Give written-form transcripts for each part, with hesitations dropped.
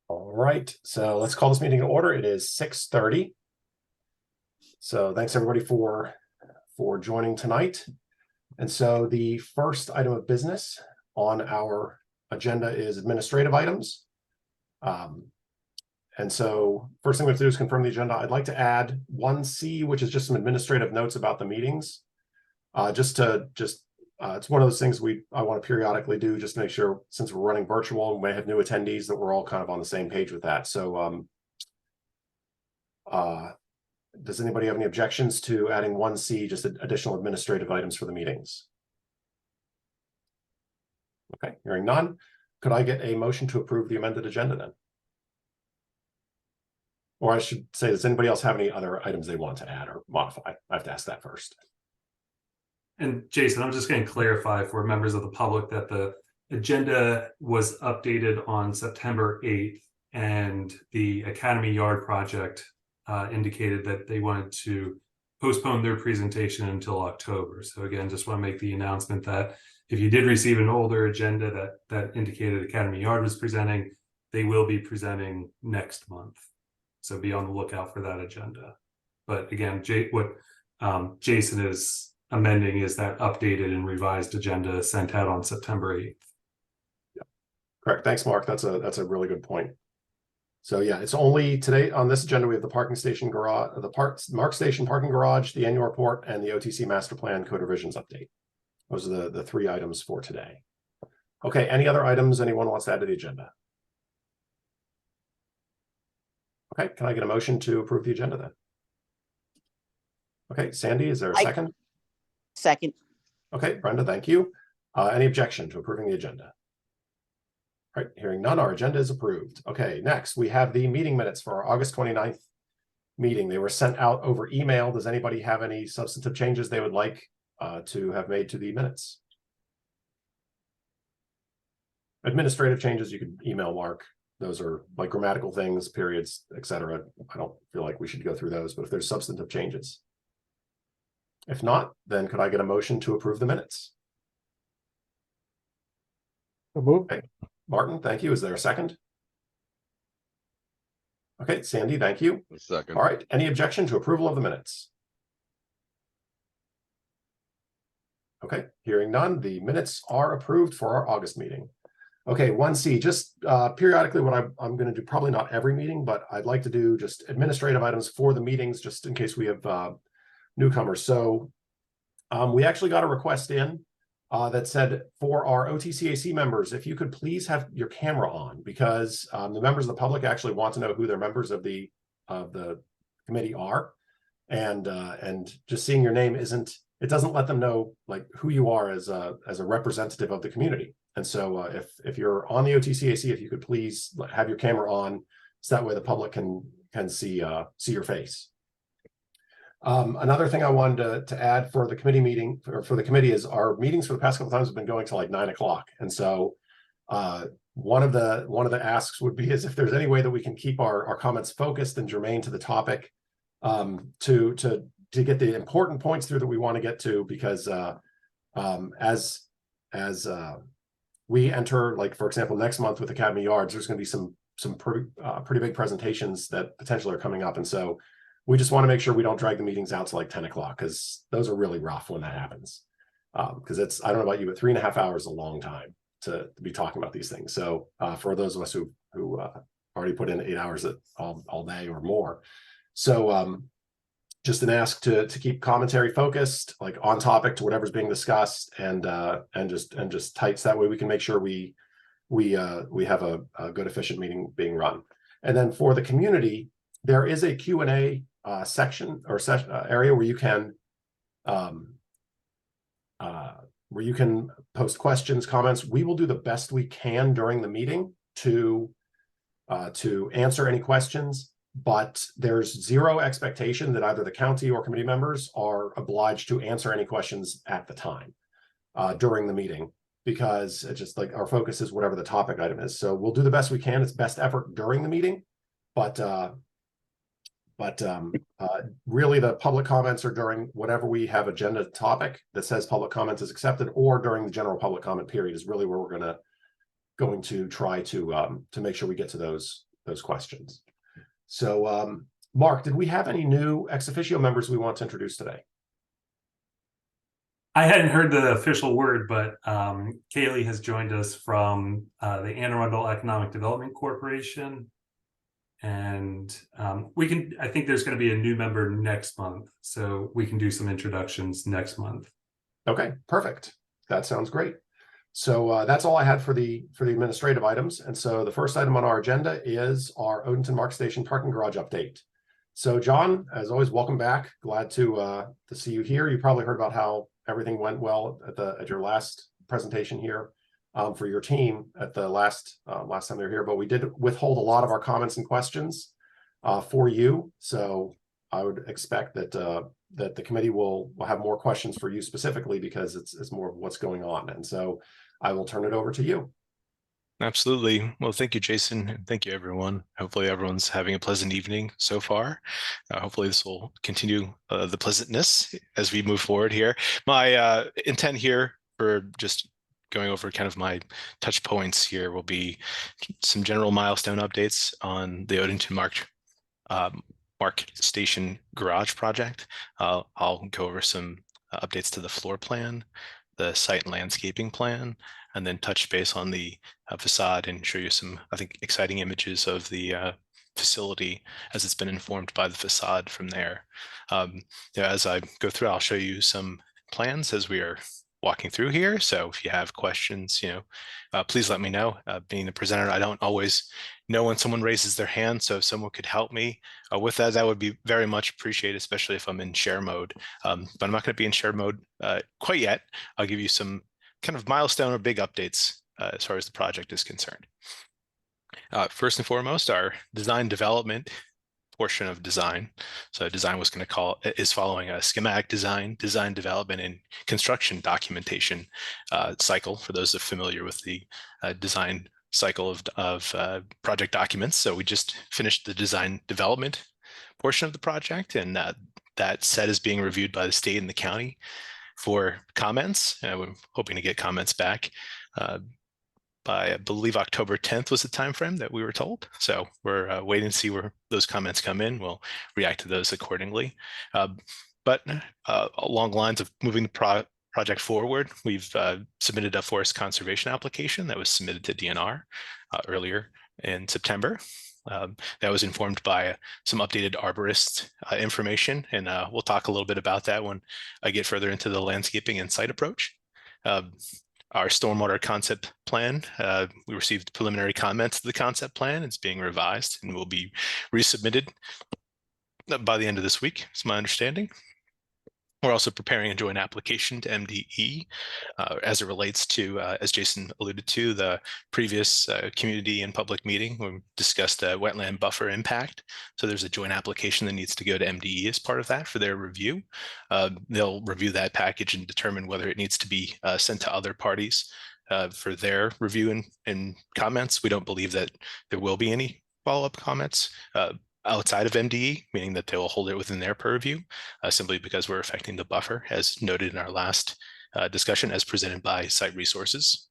All right, so let's call this meeting to order. It is 6:30. So thanks everybody for joining tonight. And so the first item of business on our agenda is administrative items. And so first thing we have to do is confirm the agenda. I'd like to add 1C, which is just some administrative notes about the meetings. It's one of those things I want to periodically do just to make sure, since we're running virtual and we may have new attendees, that we're all kind of on the same page with that. So does anybody have any objections to adding 1C, just additional administrative items for the meetings? Okay, hearing none. Could I get a motion to approve the amended agenda then? Or I should say, does anybody else have any other items they want to add or modify? I have to ask that first. And Jason, I'm just going to clarify for members of the public that the agenda was updated on September 8th, and the Academy Yard project indicated that they wanted to postpone their presentation until October. So again, just want to make the announcement that if you did receive an older agenda that indicated Academy Yard was presenting, they will be presenting next month. So be on the lookout for that agenda. But again, what Jason is amending is that updated and revised agenda sent out on September 8th. Yeah, correct. Thanks, Mark. That's a really good point. So yeah, it's only today on this agenda we have the parking station garage, Mark Station parking garage, the annual report, and the OTC master plan code revisions update. Those are the three items for today. Okay, any other items anyone wants to add to the agenda? Okay, can I get a motion to approve the agenda then? Okay, Sandy, is there a second? Second. Okay, Brenda, thank you. Any objection to approving the agenda? All right, hearing none, our agenda is approved. Okay, next we have the meeting minutes for our August 29th meeting. They were sent out over email. Does anybody have any substantive changes they would like to have made to the minutes? Administrative changes, you could email Mark. Those are like grammatical things, periods, etc. I don't feel like we should go through those, but if there's substantive changes. If not, then could I get a motion to approve the minutes? Okay. Martin, thank you. Is there a second? Okay, Sandy, thank you. A second. All right, any objection to approval of the minutes? Okay, hearing none, the minutes are approved for our August meeting. Okay, 1C, just periodically what I'm going to do, probably not every meeting, but I'd like to do just administrative items for the meetings, just in case we have newcomers. So we actually got a request in that said, for our OTCAC members, if you could please have your camera on, because the members of the public actually want to know who their members of the committee are, and just seeing your name doesn't let them know like who you are as a representative of the community. And so if you're on the OTCAC, if you could please have your camera on, so that way the public can see your face. Another thing I wanted to add for the committee meeting, or for the committee, is our meetings for the past couple of times have been going to like 9 o'clock. And so one of the asks would be is if there's any way that we can keep our comments focused and germane to the topic, to get the important points through that we want to get to, because as we enter, like, for example, next month with Academy Yards, there's going to be some pretty big presentations that potentially are coming up. And so we just want to make sure we don't drag the meetings out to like 10 o'clock, because those are really rough when that happens. Because I don't know about you, but 3.5 hours is a long time to be talking about these things. So for those of us who already put in 8 hours all day or more. So just an ask to keep commentary focused, like on topic to whatever's being discussed, and just tight, so that way we can make sure we have a good, efficient meeting being run. And then for the community, there is a Q&A section or area where you can post questions, comments. We will do the best we can during the meeting to answer any questions, but there's zero expectation that either the county or committee members are obliged to answer any questions at the time during the meeting, because it's just like our focus is whatever the topic item is. So we'll do the best we can. It's best effort during the meeting, but really the public comments are during whatever we have agenda topic that says public comments is accepted, or during the general public comment period is really where we're going to try to make sure we get to those those questions. So, Mark, did we have any new ex officio members we want to introduce today? I hadn't heard the official word, but Kaylee has joined us from the Arundel Economic Development Corporation. And I think there's going to be a new member next month, so we can do some introductions next month. Okay, perfect. That sounds great. So that's all I had for the administrative items. And so the first item on our agenda is our Odenton Mark Station parking garage update. So John, as always, welcome back. Glad to see you here. You probably heard about how everything went well at your last presentation here for your team at the last time they were here. But we did withhold a lot of our comments and questions for you. So I would expect that that the committee will have more questions for you specifically, because it's more of what's going on. And so I will turn it over to you. Absolutely. Well, thank you, Jason. And thank you, everyone. Hopefully everyone's having a pleasant evening so far. Hopefully this will continue the pleasantness as we move forward here. My intent here for just going over kind of my touch points here will be some general milestone updates on the Odenton Mark Station Garage project. I'll go over some updates to the floor plan, the site and landscaping plan, and then touch base on the facade and show you some, I think, exciting images of the facility as it's been informed by the facade from there. As I go through, I'll show you some plans as we are walking through here. So if you have questions, please let me know. Being the presenter, I don't always know when someone raises their hand. So if someone could help me with that, that would be very much appreciated, especially if I'm in share mode. But I'm not going to be in share mode quite yet. I'll give you some kind of milestone or big updates as far as the project is concerned. First and foremost, our design development portion of design. So design is following a schematic design development, and construction documentation cycle, for those that are familiar with the design cycle of project documents. So we just finished the design development portion of the project, and that set is being reviewed by the state and the county for comments. We're hoping to get comments back by, I believe, October 10th was the time frame that we were told. So we're waiting to see where those comments come in. We'll react to those accordingly. But along the lines of moving the project forward, we've submitted a forest conservation application that was submitted to DNR earlier in September. That was informed by some updated arborist information, and we'll talk a little bit about that when I get further into the landscaping and site approach. Our stormwater concept plan, we received preliminary comments to the concept plan. It's being revised and will be resubmitted by the end of this week, is my understanding. We're also preparing a joint application to MDE as it relates to, as Jason alluded to, the previous community and public meeting when we discussed the wetland buffer impact. So there's a joint application that needs to go to MDE as part of that for their review. They'll review that package and determine whether it needs to be sent to other parties for their review and comments. We don't believe that there will be any follow-up comments outside of MDE, meaning that they will hold it within their purview, simply because we're affecting the buffer, as noted in our last discussion, as presented by Site Resources.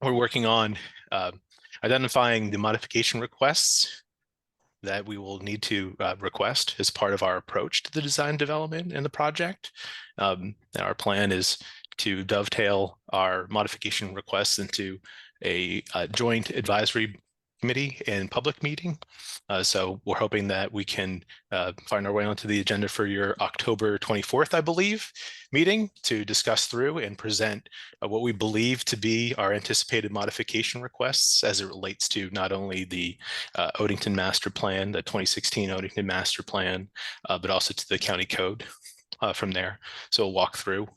We're working on identifying the modification requests that we will need to request as part of our approach to the design development in the project. Our plan is to dovetail our modification requests into a joint advisory committee and public meeting. So we're hoping that we can find our way onto the agenda for your October 24th, I believe, meeting to discuss through and present what we believe to be our anticipated modification requests as it relates to not only the Odenton Master Plan, the 2016 Odenton Master Plan, but also to the county code from there. So we'll walk through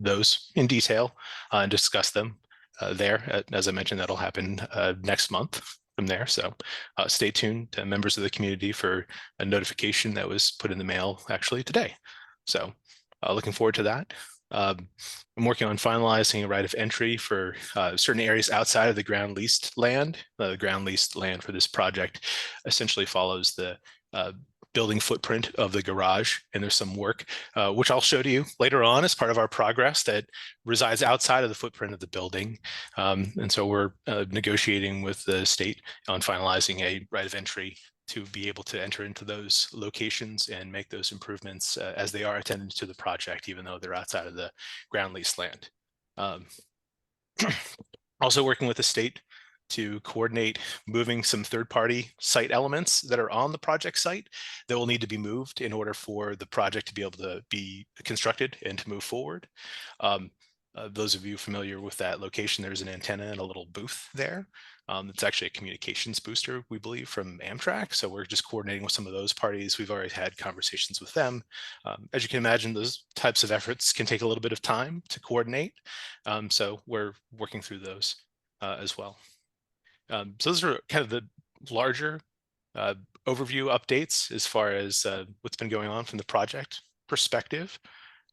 those in detail and discuss them there. As I mentioned, that'll happen next month from there. So stay tuned to members of the community for a notification that was put in the mail actually today. So looking forward to that. I'm working on finalizing a right of entry for certain areas outside of the ground leased land. The ground leased land for this project essentially follows the building footprint of the garage, and there's some work which I'll show to you later on as part of our progress that resides outside of the footprint of the building. And so we're negotiating with the state on finalizing a right of entry to be able to enter into those locations and make those improvements as they are attendant to the project, even though they're outside of the ground lease land. Also working with the state to coordinate moving some third-party site elements that are on the project site that will need to be moved in order for the project to be able to be constructed and to move forward. Those of you familiar with that location, there's an antenna and a little booth there. It's actually a communications booster, we believe, from Amtrak. So we're just coordinating with some of those parties. We've already had conversations with them. As you can imagine, those types of efforts can take a little bit of time to coordinate. So we're working through those as well. So those are kind of the larger overview updates as far as what's been going on from the project perspective.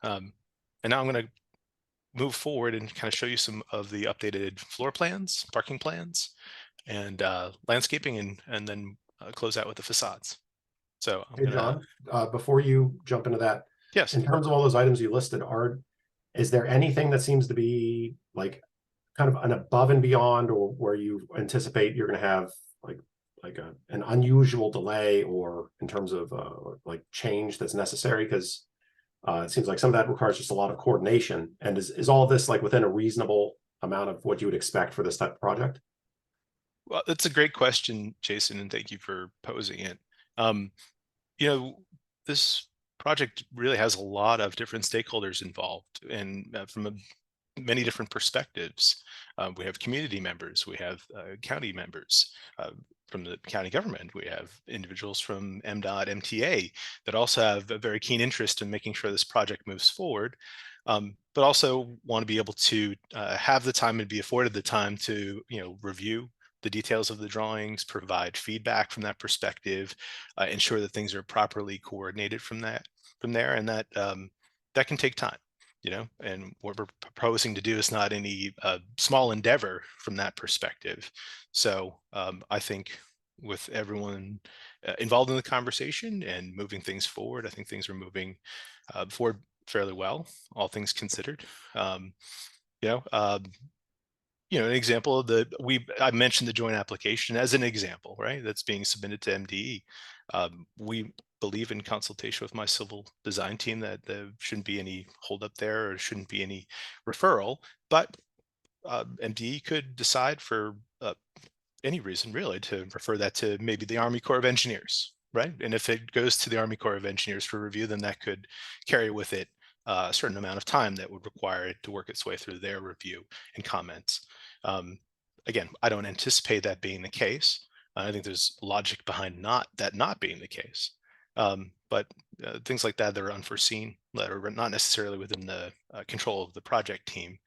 And now I'm going to move forward and kind of show you some of the updated floor plans, parking plans, and landscaping, and then close out with the facades. So Hey, John, before you jump into that, yes, in terms of all those items you listed, is there anything that seems to be like kind of an above and beyond, or where you anticipate you're going to have an unusual delay, or in terms of like change that's necessary? Because it seems like some of that requires just a lot of coordination. And is all this like within a reasonable amount of what you would expect for this type of project? well, that's a great question, Jason, and thank you for posing it. This project really has a lot of different stakeholders involved, and from many different perspectives. We have community members, we have county members. From the county government, we have individuals from MDOT, MTA that also have a very keen interest in making sure this project moves forward, but also want to be able to have the time and be afforded the time to review the details of the drawings, provide feedback from that perspective, ensure that things are properly coordinated from there, and that that can take time. And what we're proposing to do is not any small endeavor from that perspective. So I think with everyone involved in the conversation and moving things forward, I think things are moving forward fairly well, all things considered. An example of I mentioned the joint application as an example, right? That's being submitted to MDE. We believe in consultation with my civil design team that there shouldn't be any holdup there, or shouldn't be any referral, but MDE could decide for any reason really to refer that to maybe the Army Corps of Engineers, right? And if it goes to the Army Corps of Engineers for review, then that could carry with it a certain amount of time that would require it to work its way through their review and comments. Again, I don't anticipate that being the case. I think there's logic behind not being the case. But things like that are unforeseen, that are not necessarily within the control of the project team,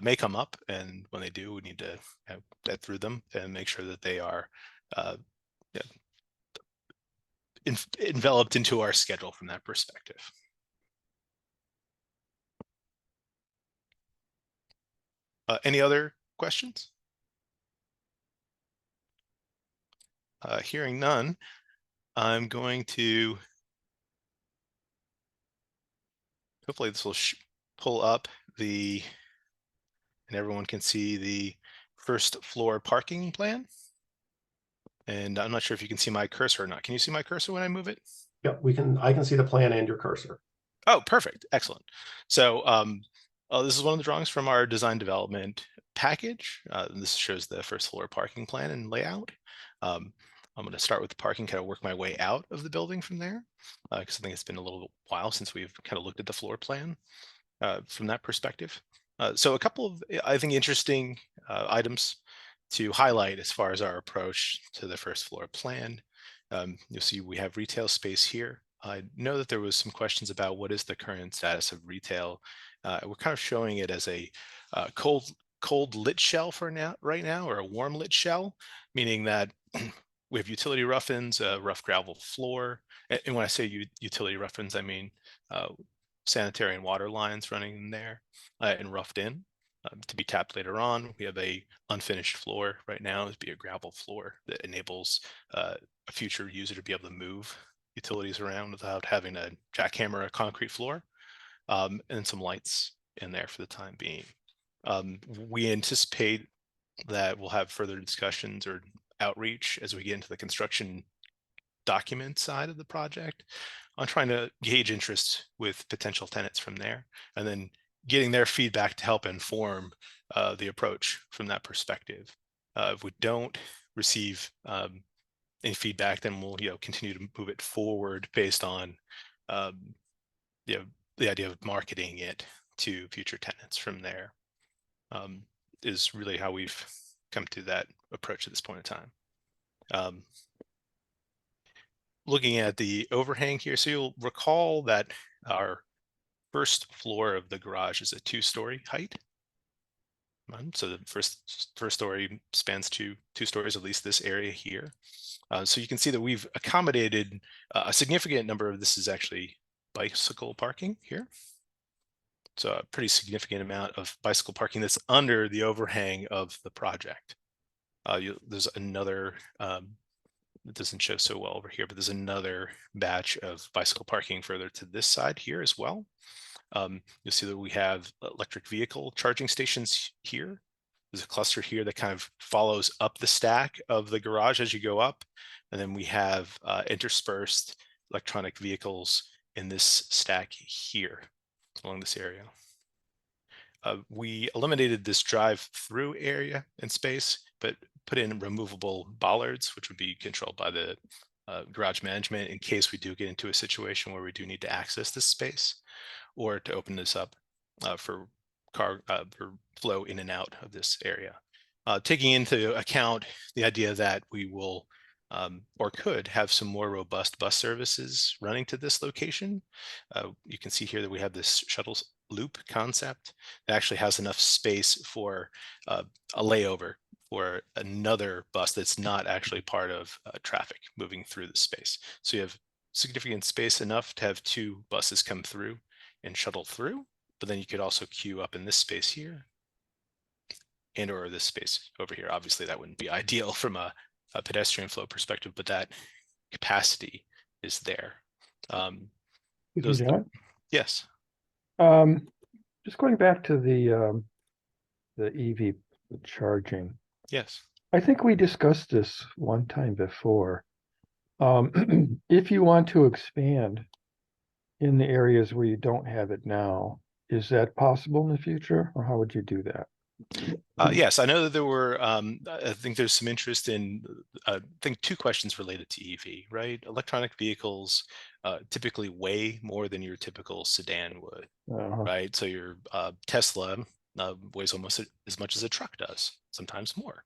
may come up. And when they do, we need to get through them and make sure that they are enveloped into our schedule from that perspective. Any other questions? Hearing none, I'm going to, hopefully this will pull up and everyone can see the first floor parking plan. And I'm not sure if you can see my cursor or not. Can you see my cursor when I move it? Yep, I can see the plan and your cursor. Oh, perfect. Excellent. So this is one of the drawings from our design development package. This shows the first floor parking plan and layout. I'm going to start with the parking, kind of work my way out of the building from there, because I think it's been a little while since we've kind of looked at the floor plan from that perspective. So a couple of, I think, interesting items to highlight as far as our approach to the first floor plan. You'll see we have retail space here. I know that there was some questions about what is the current status of retail. We're kind of showing it as a cold lit shell for right now, or a warm lit shell, meaning that we have utility rough-ins, rough gravel floor. And when I say utility rough-ins, I mean sanitary and water lines running in there and roughed in to be tapped later on. We have a unfinished floor right now, to be a gravel floor that enables a future user to be able to move utilities around without having to jackhammer a concrete floor, and some lights in there for the time being. We anticipate that we'll have further discussions or outreach as we get into the construction document side of the project on trying to gauge interest with potential tenants from there, and then getting their feedback to help inform the approach from that perspective. If we don't receive any feedback, then we'll continue to move it forward based on the idea of marketing it to future tenants from there. Is really how we've come to that approach at this point in time. Looking at the overhang here, so you'll recall that our first floor of the garage is a 2-story height. So the first story spans two stories, at least this area here. So you can see that we've accommodated a significant number of this is actually bicycle parking here. So a pretty significant amount of bicycle parking that's under the overhang of the project. There's another, it doesn't show so well over here, but there's another batch of bicycle parking further to this side here as well. You'll see that we have electric vehicle charging stations here. There's a cluster here that kind of follows up the stack of the garage as you go up. And then we have interspersed electronic vehicles in this stack here along this area. We eliminated this drive-through area in space, but put in removable bollards, which would be controlled by the garage management in case we do get into a situation where we do need to access this space, or to open this up for flow in and out of this area. Taking into account the idea that we will or could have some more robust bus services running to this location. You can see here that we have this shuttle loop concept that actually has enough space for a layover for another bus that's not actually part of traffic moving through the space. So you have significant space enough to have 2 buses come through and shuttle through, but then you could also queue up in this space here and or this space over here. Obviously that wouldn't be ideal from a pedestrian flow perspective, but that capacity is there. Yes. Just going back to the EV charging. Yes. I think we discussed this one time before. If you want to expand in the areas where you don't have it now, is that possible in the future, or how would you do that? Yes, I know that there were, I think there's some interest in, I think 2 questions related to EV, right? Electronic vehicles typically weigh more than your typical sedan would, right? So your Tesla weighs almost as much as a truck does, sometimes more.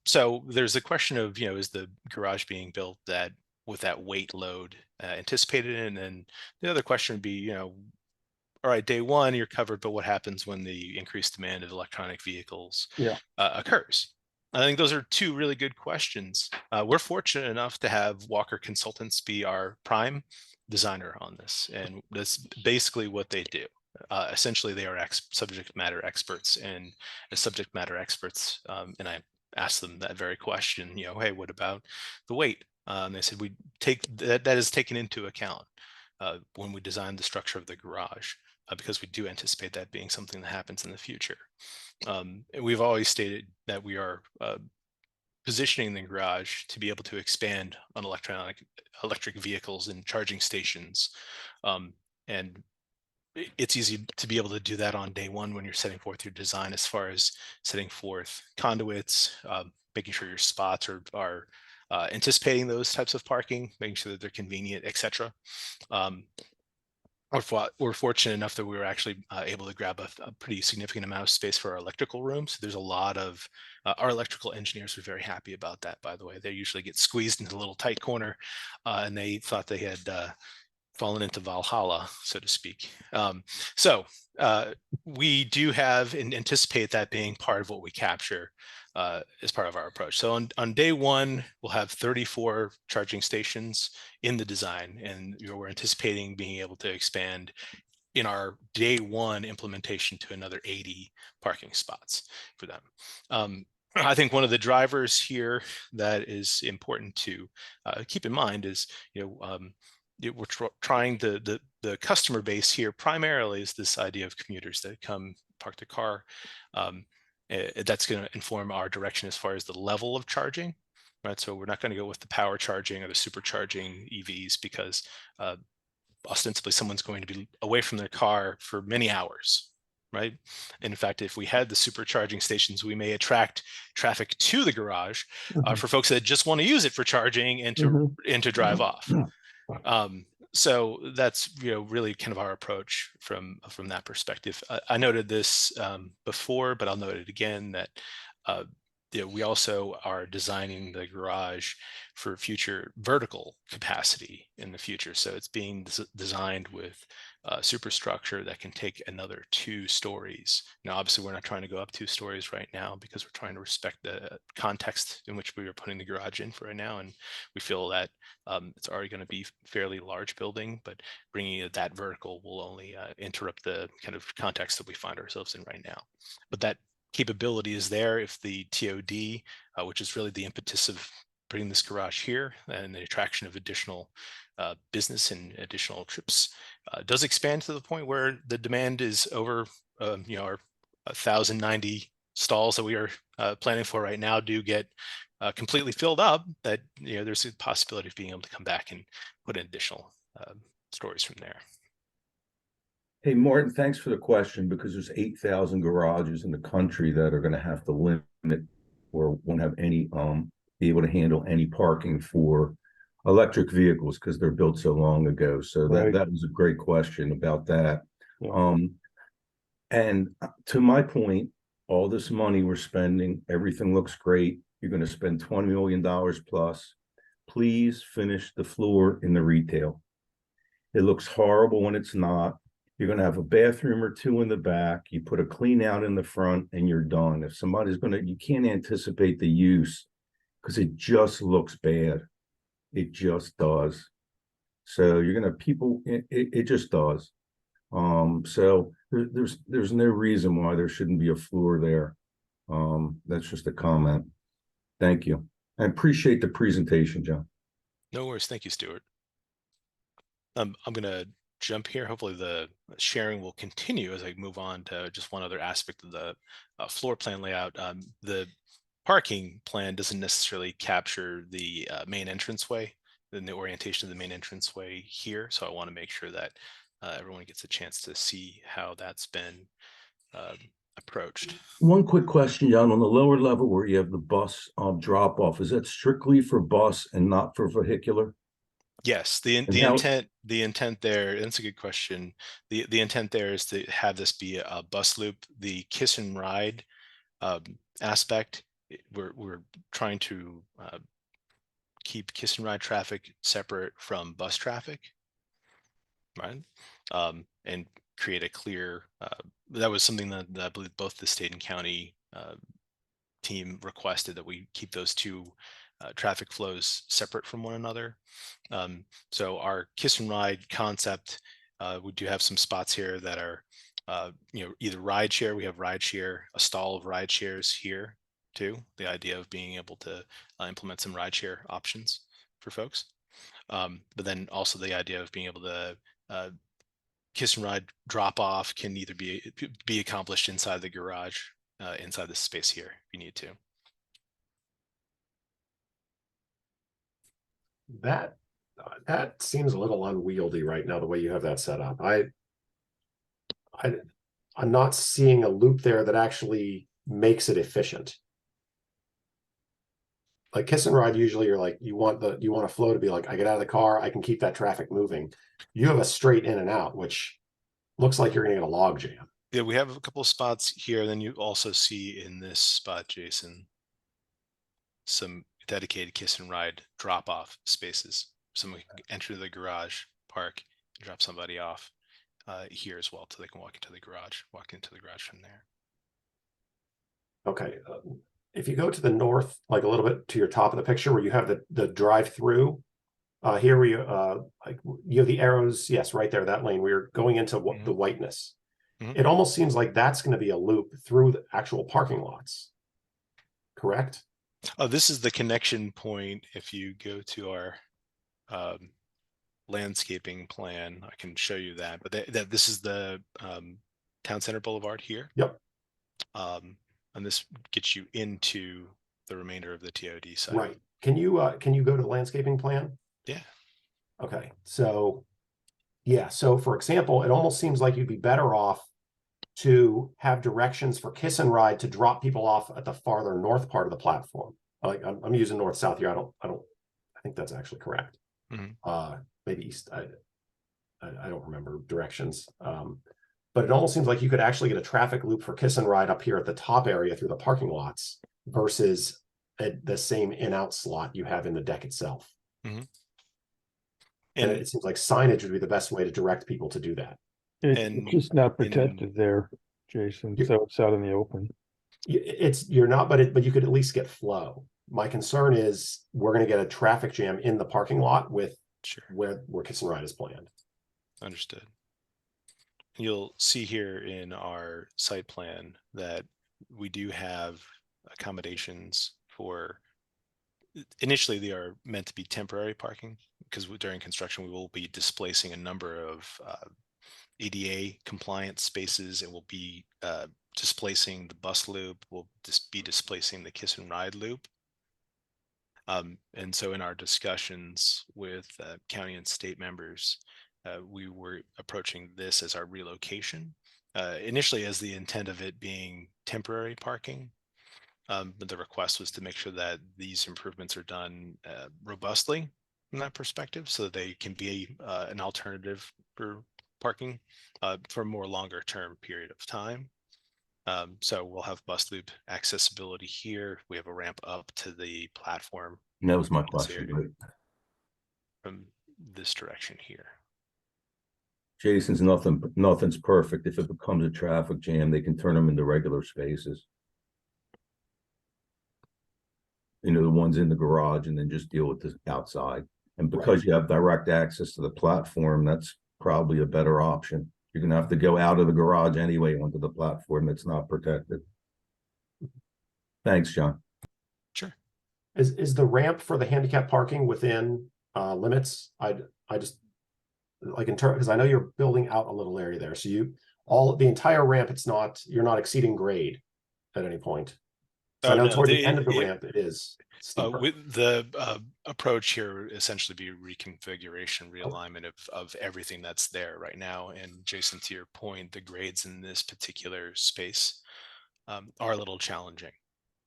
So there's a question of, is the garage being built that with that weight load anticipated? And then the other question would be, all right, day one, you're covered, but what happens when the increased demand of electronic vehicles occurs? I think those are 2 really good questions. We're fortunate enough to have Walker Consultants be our prime designer on this, and that's basically what they do. Essentially, they are subject matter experts, and as subject matter experts, and I asked them that very question, hey, what about the weight? And they said, we take that is taken into account when we design the structure of the garage, because we do anticipate that being something that happens in the future. And we've always stated that we are positioning the garage to be able to expand on electric vehicles and charging stations. And it's easy to be able to do that on day one when you're setting forth your design, as far as setting forth conduits, making sure your spots are anticipating those types of parking, making sure that they're convenient, etc. We're fortunate enough that we were actually able to grab a pretty significant amount of space for our electrical room. So there's a lot of, our electrical engineers were very happy about that, by the way. They usually get squeezed into a little tight corner, and they thought they had fallen into Valhalla, so to speak. So we do have and anticipate that being part of what we capture as part of our approach. So on day one, we'll have 34 charging stations in the design, and we're anticipating being able to expand in our day one implementation to another 80 parking spots for them. I think one of the drivers here that is important to keep in mind is, we're trying the customer base here primarily is this idea of commuters that come park their car. That's going to inform our direction as far as the level of charging, right? So we're not going to go with the power charging or the supercharging EVs because ostensibly someone's going to be away from their car for many hours. Right. In fact, if we had the supercharging stations, we may attract traffic to the garage for folks that just want to use it for charging and to drive off. So that's really kind of our approach from that perspective. I noted this before, but I'll note it again that we also are designing the garage for future vertical capacity in the future. So it's being designed with superstructure that can take another 2 stories. Now, obviously, we're not trying to go up 2 stories right now because we're trying to respect the context in which we are putting the garage in for right now. And we feel that it's already going to be fairly large building, but bringing it that vertical will only interrupt the kind of context that we find ourselves in right now. But that capability is there if the TOD, which is really the impetus of bringing this garage here and the attraction of additional business and additional trips does expand to the point where the demand is over, our 1,090 stalls that we are planning for right now do get completely filled up, that there's a possibility of being able to come back and put in additional stories from there. Hey, Martin, thanks for the question, because there's 8,000 garages in the country that are going to have to limit or won't have any, be able to handle any parking for electric vehicles because they're built so long ago. So that was a great question about that. Yeah. And to my point, all this money we're spending, everything looks great. You're going to spend $20 million plus. Please finish the floor in the retail. It looks horrible when it's not. You're going to have a bathroom or 2 in the back. You put a clean out in the front and you're done. If somebody's you can't anticipate the use because it just looks bad. It just does. So you're going to it just does. So there's no reason why there shouldn't be a floor there. That's just a comment. Thank you. I appreciate the presentation, John. No worries. Thank you, Stuart. I'm going to jump here. Hopefully the sharing will continue as I move on to just one other aspect of the floor plan layout. The parking plan doesn't necessarily capture the main entranceway and the orientation of the main entranceway here. So I want to make sure that everyone gets a chance to see how that's been approached. One quick question, John, on the lower level where you have the bus drop off, is that strictly for bus and not for vehicular? Yes, the intent there, that's a good question. The intent there is to have this be a bus loop. The kiss and ride aspect, we're trying to keep kiss and ride traffic separate from bus traffic, right? And create a clear, that was something that I believe both the state and county team requested, that we keep those 2 traffic flows separate from one another. So our kiss and ride concept, we do have some spots here that are, either ride share. We have ride share, a stall of ride shares here too. The idea of being able to implement some ride share options for folks. But then also the idea of being able to kiss and ride drop off can either be accomplished inside the garage, inside this space here if you need to. That seems a little unwieldy right now, the way you have that set up. I'm not seeing a loop there that actually makes it efficient. Like kiss and ride, usually you're like, you want a flow to be like, I get out of the car, I can keep that traffic moving. You have a straight in and out, which looks like you're gonna get a log jam. Yeah, we have a couple of spots here. Then you also see in this spot, Jason, some dedicated kiss and ride drop off spaces. Someone can enter the garage, park, and drop somebody off here as well, so they can walk into the garage from there. Okay, if you go to the north, like a little bit to your top of the picture where you have the drive-through, here where you have the arrows, yes, right there, that lane, we're going into the whiteness. It almost seems like that's going to be a loop through the actual parking lots. correct? Oh, this is the connection point. If you go to our landscaping plan, I can show you that. But this is the Town Center Boulevard here. Yep. And this gets you into the remainder of the TOD site. Right. Can you go to the landscaping plan? Yeah. Okay. So yeah. So for example, it almost seems like you'd be better off to have directions for Kiss and Ride to drop people off at the farther north part of the platform. Like I'm using north south here. I think that's actually correct. Maybe east. I don't remember directions. But it almost seems like you could actually get a traffic loop for Kiss and Ride up here at the top area through the parking lots versus the same in-out slot you have in the deck itself. And it seems like signage would be the best way to direct people to do that. It's just not protected there, Jason, so it's out in the open. You're not, but you could at least get flow. My concern is we're going to get a traffic jam in the parking lot with where Kiss and Ride is planned. Understood. You'll see here in our site plan that we do have accommodations for, initially they are meant to be temporary parking, because during construction we will be displacing a number of ADA compliant spaces, and we'll be displacing the bus loop, we'll be displacing the Kiss and Ride loop. And so in our discussions with county and state members, we were approaching this as our relocation, initially as the intent of it being temporary parking. But the request was to make sure that these improvements are done robustly from that perspective, so that they can be an alternative for parking for a more longer term period of time. So we'll have bus loop accessibility here. We have a ramp up to the platform. And that was my question. From this direction here. Jason's nothing's perfect. If it becomes a traffic jam, they can turn them into regular spaces. You know, the ones in the garage, and then just deal with the outside. And because you have direct access to the platform, that's probably a better option. You're gonna have to go out of the garage anyway onto the platform that's not protected. Thanks, John. Sure. Is the ramp for the handicap parking within limits? I just like in terms, because I know you're building out a little area there. So the entire ramp, you're not exceeding grade at any point. So I know toward the end of the ramp, it is steeper. With the approach here, essentially be reconfiguration, realignment of everything that's there right now. And Jason, to your point, the grades in this particular space are a little challenging,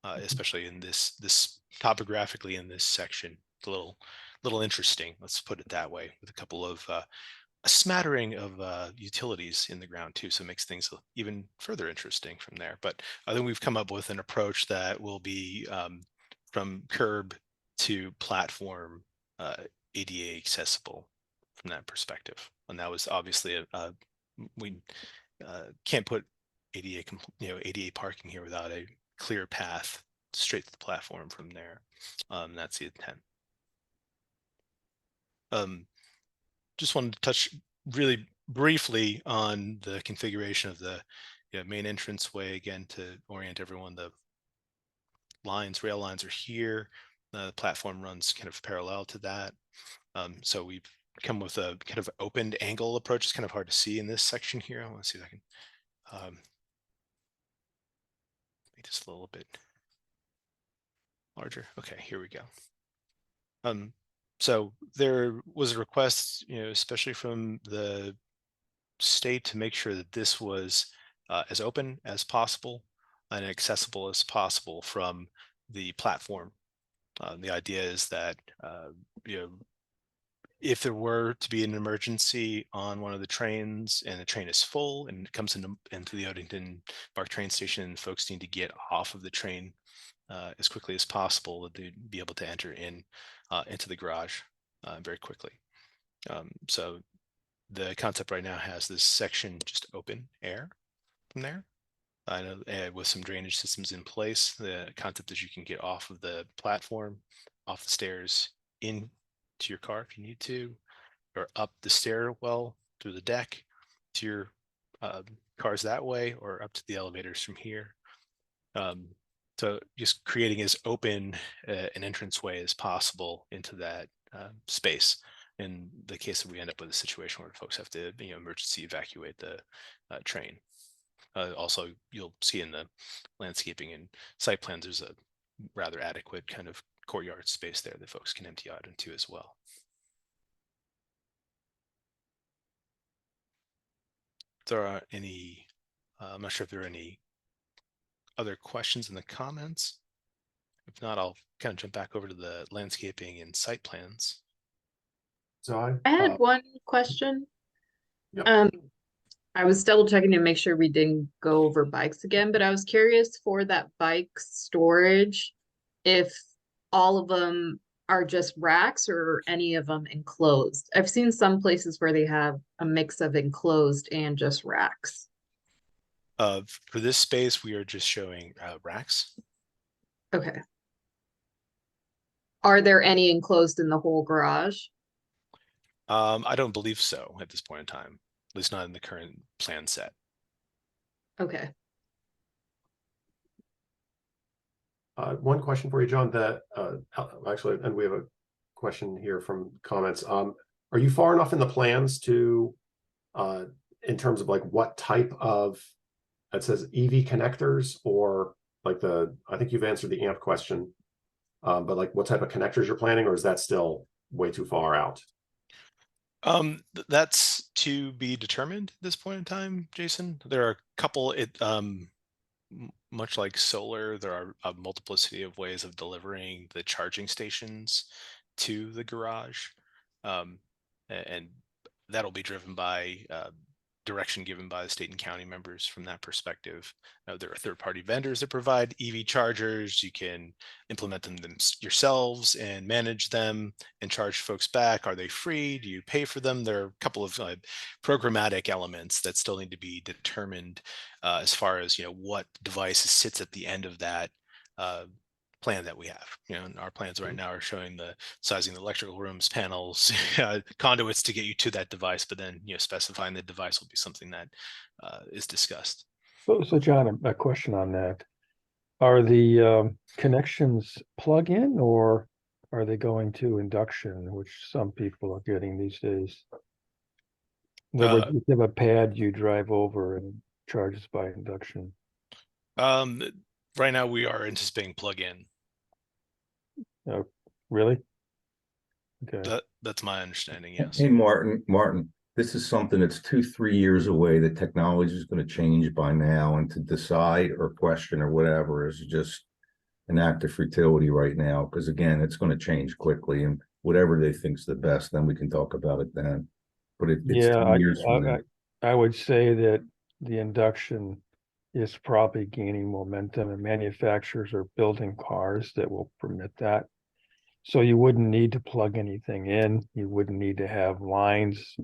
especially in this topographically in this section. It's a little interesting, let's put it that way, with a couple of a smattering of utilities in the ground too, so it makes things even further interesting from there. But I think we've come up with an approach that will be from curb to platform ADA accessible from that perspective. And that was obviously we can't put ADA parking here without a clear path straight to the platform from there. That's the intent. Just wanted to touch really briefly on the configuration of the main entranceway again to orient everyone. The rail lines are here. The platform runs kind of parallel to that. So we've come with a kind of opened angle approach. It's kind of hard to see in this section here. I want to see if I can make this a little bit larger. Okay, here we go. So there was a request, especially from the state, to make sure that this was as open as possible and accessible as possible from the platform. The idea is that if there were to be an emergency on one of the trains and the train is full and it comes into the Odenton Park train station and folks need to get off of the train as quickly as possible, that they'd be able to enter into the garage very quickly. So the concept right now has this section just open air from there. I know with some drainage systems in place, the concept is you can get off of the platform, off the stairs, into your car if you need to, or up the stairwell through the deck to your cars that way, or up to the elevators from here. So just creating as open an entranceway as possible into that space. In the case that we end up with a situation where folks have to, emergency evacuate the train. Also, you'll see in the landscaping and site plans, there's a rather adequate kind of courtyard space there that folks can empty out into as well. If there are any, I'm not sure if there are any other questions in the comments. If not, I'll kind of jump back over to the landscaping and site plans. So I had one question. Yep. I was double checking to make sure we didn't go over bikes again, but I was curious for that bike storage, if all of them are just racks or any of them enclosed. I've seen some places where they have a mix of enclosed and just racks. For this space, we are just showing racks. Okay. Are there any enclosed in the whole garage? I don't believe so at this point in time, at least not in the current plan set. Okay. One question for you, John, that actually, and we have a question here from comments. Are you far enough in the plans to, in terms of like what type of, it says EV connectors, or like I think you've answered the AMP question, but like what type of connectors you're planning, or is that still way too far out? That's to be determined at this point in time, Jason. There are a couple, much like solar, there are a multiplicity of ways of delivering the charging stations to the garage. And that'll be driven by direction given by the state and county members from that perspective. There are third-party vendors that provide EV chargers. You can implement them yourselves and manage them and charge folks back. Are they free? Do you pay for them? There are a couple of programmatic elements that still need to be determined as far as what device sits at the end of that plan that we have. And our plans right now are showing the sizing the electrical rooms, panels, conduits to get you to that device, but then specifying the device will be something that is discussed. So John, a question on that. Are the connections plug-in, or are they going to induction, which some people are getting these days? In other words, you have a pad you drive over and charges by induction. Right now we are anticipating plug-in. Really? Okay. That's my understanding, yes. Hey, Martin, this is something that's 2-3 years away. The technology is going to change by now, and to decide or question or whatever is just an act of futility right now, because again, it's going to change quickly, and whatever they think's the best, then we can talk about it then. But it's Yeah, 2 years from now. I would say that the induction is probably gaining momentum, and manufacturers are building cars that will permit that. So you wouldn't need to plug anything in. You wouldn't need to have lines.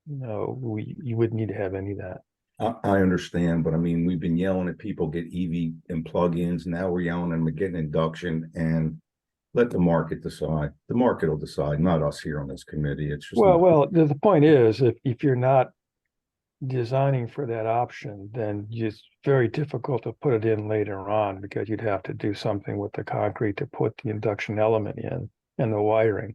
No, you wouldn't need to have any of that. I understand, but I mean, we've been yelling at people get EV and plug-ins. Now we're yelling at them to get an induction, and let the market decide. The market will decide, not us here on this committee. It's just Well, the point is, if you're not designing for that option, then it's very difficult to put it in later on, because you'd have to do something with the concrete to put the induction element in and the wiring.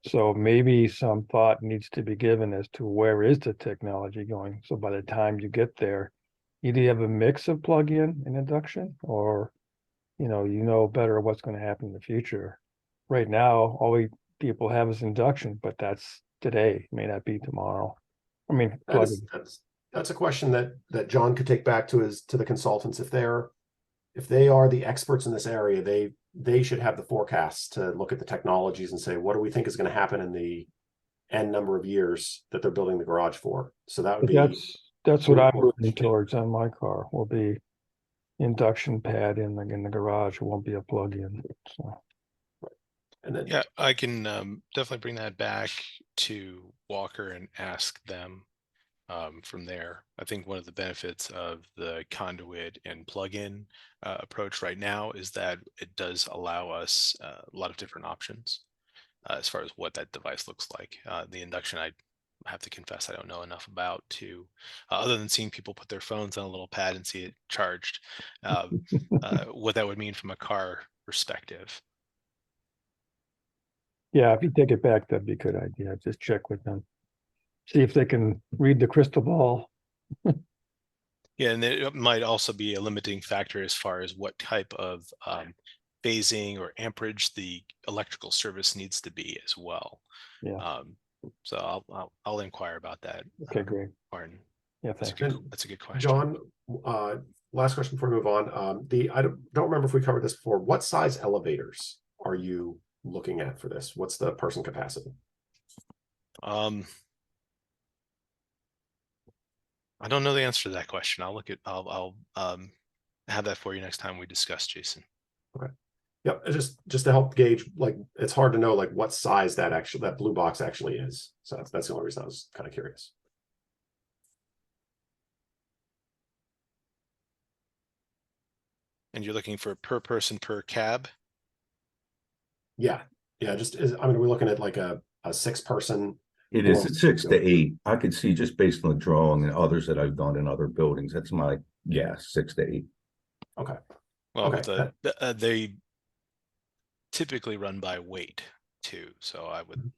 So maybe some thought needs to be given as to where is the technology going. So by the time you get there, either you have a mix of plug-in and induction, or you know better what's going to happen in the future. Right now, all people have is induction, but that's today, may not be tomorrow. I mean, that's a question that John could take back to the consultants. If they are the experts in this area, they should have the forecasts to look at the technologies and say, what do we think is going to happen in the N number of years that they're building the garage for? So that would be that's what I'm moving towards on my car. Will be induction pad in the garage. It won't be a plug-in. So. And then, yeah, I can definitely bring that back to Walker and ask them from there. I think one of the benefits of the conduit and plug-in approach right now is that it does allow us a lot of different options as far as what that device looks like. The induction, have to confess I don't know enough about to, other than seeing people put their phones on a little pad and see it charged, what that would mean from a car perspective. Yeah, if you take it back, that'd be a good idea. Just check with them. See if they can read the crystal ball. Yeah, and it might also be a limiting factor as far as what type of phasing or amperage the electrical service needs to be as well. Yeah. So I'll inquire about that. Okay, great. Martin. Yeah, That's thanks. a good question. John, last question before we move on. I don't remember if we covered this before. What size elevators are you looking at for this? What's the person capacity? I don't know the answer to that question. I'll have that for you next time we discuss, Jason. Okay. Yep. It's just to help gauge, like, it's hard to know like what size that blue box actually is. So that's the only reason I was kind of curious. And you're looking for per person per cab? Yeah. Yeah. We're looking at like a 6-person. It is at 6 to 8. I could see just based on the drawing and others that I've done in other buildings. That's my guess, 6 to 8. Okay. Well, Okay. they typically run by weight too, so I would.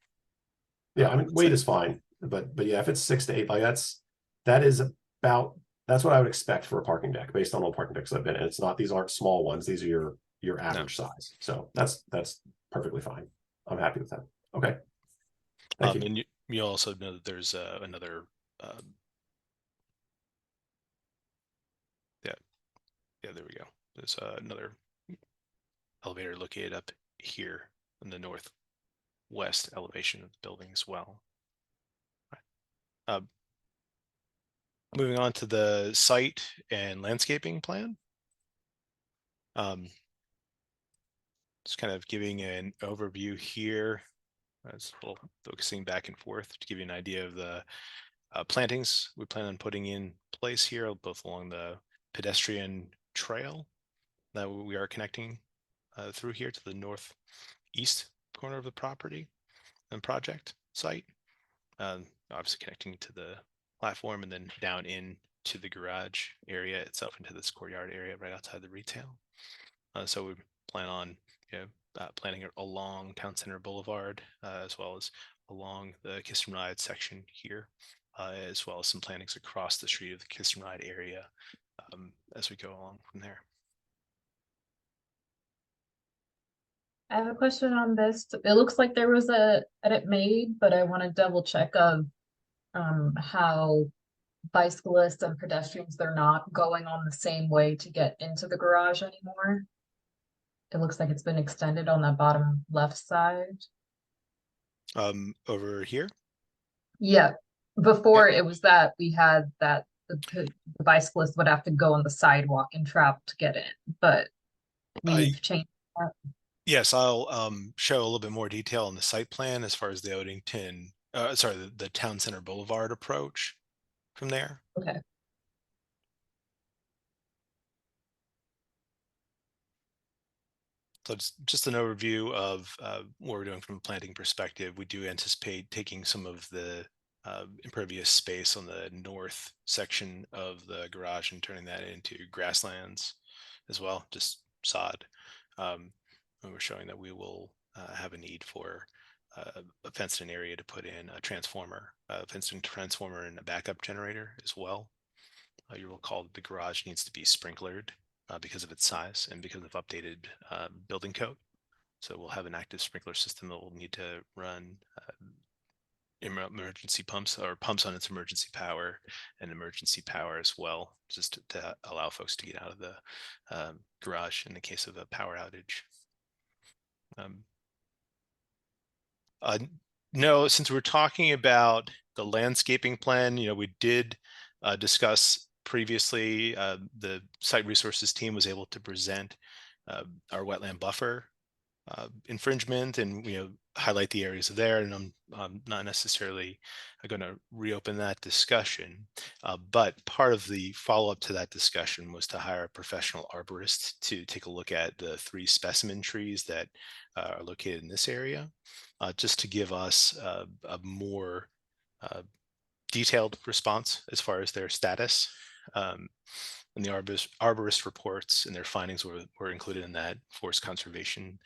Yeah, I mean, weight is fine, but yeah, if it's 6 to 8, like that's what I would expect for a parking deck based on all parking decks I've been in. These aren't small ones. These are your average size. So that's perfectly fine. I'm happy with that. Okay. Thank you. And you also know that there's another. Yeah, there we go. There's another elevator located up here in the northwest elevation of the building as well. Moving on to the site and landscaping plan. Just kind of giving an overview here. It's a little focusing back and forth to give you an idea of the plantings we plan on putting in place here, both along the pedestrian trail that we are connecting through here to the northeast corner of the property and project site. Obviously connecting to the platform and then down in to the garage area itself, into this courtyard area right outside the retail. So we plan on planting along Town Center Boulevard, as well as along the Kiss and Ride section here, as well as some plantings across the street of the Kiss and Ride area as we go along from there. I have a question on this. It looks like there was a edit made, but I want to double check of how bicyclists and pedestrians, they're not going on the same way to get into the garage anymore. It looks like it's been extended on that bottom left side. Over here? Yeah. Before it was that we had that the bicyclists would have to go on the sidewalk and travel to get in, but we've changed that. Yes, I'll show a little bit more detail on the site plan as far as the Odenton, the Town Center Boulevard approach from there. Okay. So it's just an overview of what we're doing from a planting perspective. We do anticipate taking some of the impervious space on the north section of the garage and turning that into grasslands as well, just sod. And we're showing that we will have a need for a fenced-in area to put in a transformer, a fenced-in transformer and a backup generator as well. You will recall that the garage needs to be sprinklered because of its size and because of updated building code. So we'll have an active sprinkler system that will need to run emergency pumps or pumps on its emergency power and emergency power as well, just to allow folks to get out of the garage in the case of a power outage. No, since we're talking about the landscaping plan, we did discuss previously, the site resources team was able to present our wetland buffer infringement and highlight the areas there, and I'm not necessarily going to reopen that discussion, but part of the follow-up to that discussion was to hire a professional arborist to take a look at the 3 specimen trees that are located in this area, just to give us a more detailed response as far as their status. And the arborist reports and their findings were included in that forest conservation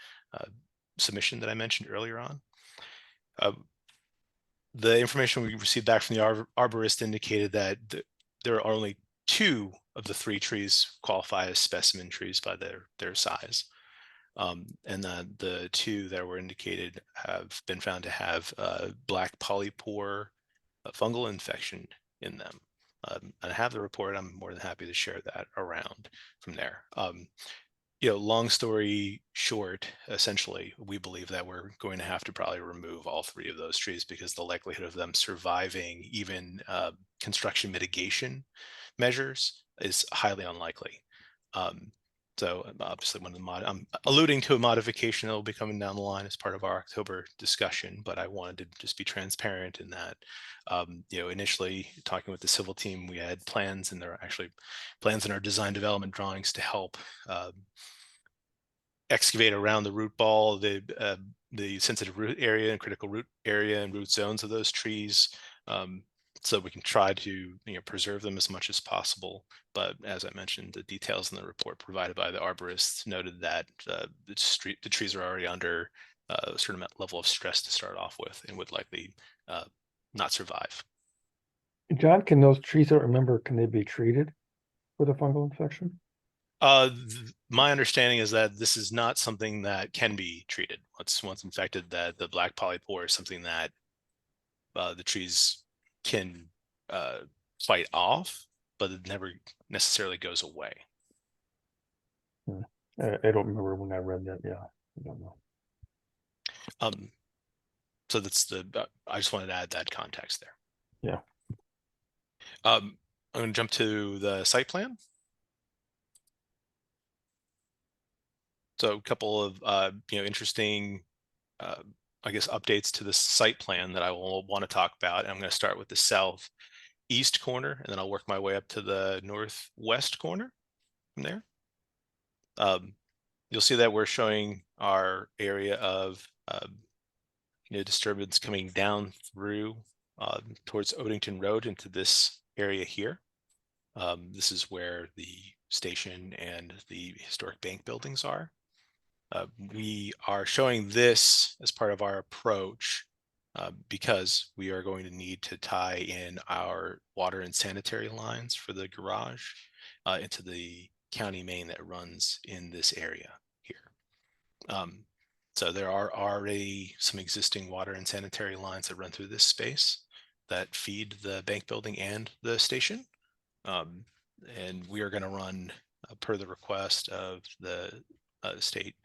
submission that I mentioned earlier on. The information we received back from the arborist indicated that there are only 2 of the 3 trees qualify as specimen trees by their size. And the 2 that were indicated have been found to have black polypore fungal infection in them. I have the report. I'm more than happy to share that around from there. Long story short, essentially, we believe that we're going to have to probably remove all 3 of those trees because the likelihood of them surviving even construction mitigation measures is highly unlikely. So obviously, I'm alluding to a modification that will be coming down the line as part of our October discussion, but I wanted to just be transparent in that. Initially talking with the civil team, we had plans, and there are actually plans in our design development drawings to help excavate around the root ball, the sensitive root area and critical root area and root zones of those trees. So we can try to preserve them as much as possible. But as I mentioned, the details in the report provided by the arborists noted that the trees are already under a certain level of stress to start off with and would likely not survive. John, can those trees, I don't remember, can they be treated for the fungal infection? My understanding is that this is not something that can be treated. Once infected, that the black polypore is something that the trees can fight off, but it never necessarily goes away. I don't remember when I read that. Yeah, I don't know. So that's I just wanted to add that context there. Yeah. I'm going to jump to the site plan. So a couple of interesting I guess updates to the site plan that I will want to talk about. And I'm going to start with the southeast corner, and then I'll work my way up to the northwest corner from there. You'll see that we're showing our area of disturbance coming down through towards Odenton Road into this area here. This is where the station and the historic bank buildings are. We are showing this as part of our approach because we are going to need to tie in our water and sanitary lines for the garage into the county main that runs in this area here. So there are already some existing water and sanitary lines that run through this space that feed the bank building and the station. And we are going to run, per the request of the state,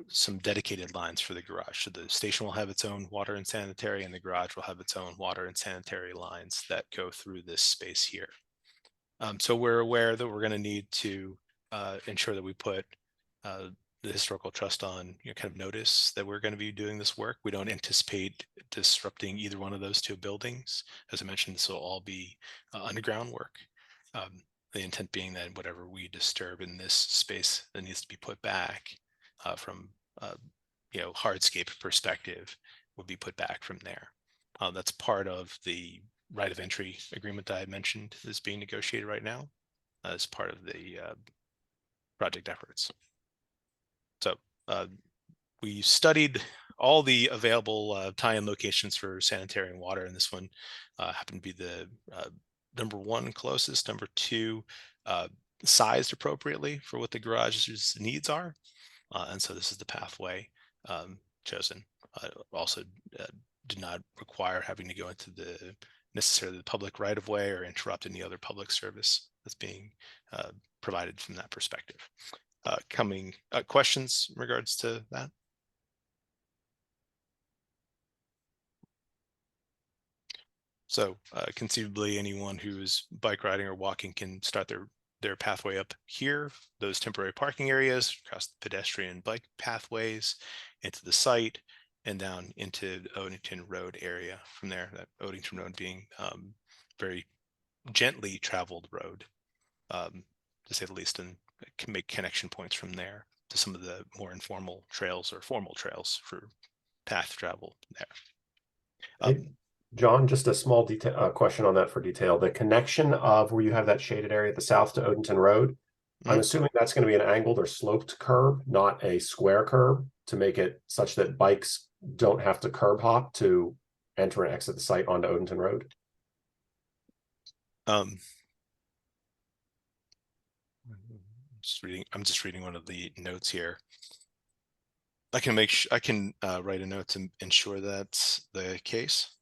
some dedicated lines for the garage. So the station will have its own water and sanitary, and the garage will have its own water and sanitary lines that go through this space here. So we're aware that we're going to need to ensure that we put the historical trust on kind of notice that we're going to be doing this work. We don't anticipate disrupting either one of those 2 buildings. As I mentioned, this will all be underground work. The intent being that whatever we disturb in this space that needs to be put back from hardscape perspective would be put back from there. That's part of the right of entry agreement that I mentioned is being negotiated right now as part of the project efforts. So we studied all the available tie-in locations for sanitary and water, and this one happened to be the number 1 closest, number 2 sized appropriately for what the garage's needs are. And so this is the pathway chosen. Also did not require having to go into necessarily the public right of way or interrupt any other public service that's being provided from that perspective. Questions in regards to that? So conceivably, anyone who's bike riding or walking can start their pathway up here, those temporary parking areas, across the pedestrian bike pathways, into the site, and down into the Odenton Road area from there. That Odenton Road being very gently traveled road, to say the least, and can make connection points from there to some of the more informal trails or formal trails for path travel there. John, just a small detail, question on that for detail. The connection of where you have that shaded area at the south to Odenton Road, I'm Mhm. assuming that's going to be an angled or sloped curb, not a square curb, to make it such that bikes don't have to curb hop to enter and exit the site onto Odenton Road. Um, I'm just reading one of the notes here. I can I can write a note to ensure that's the case.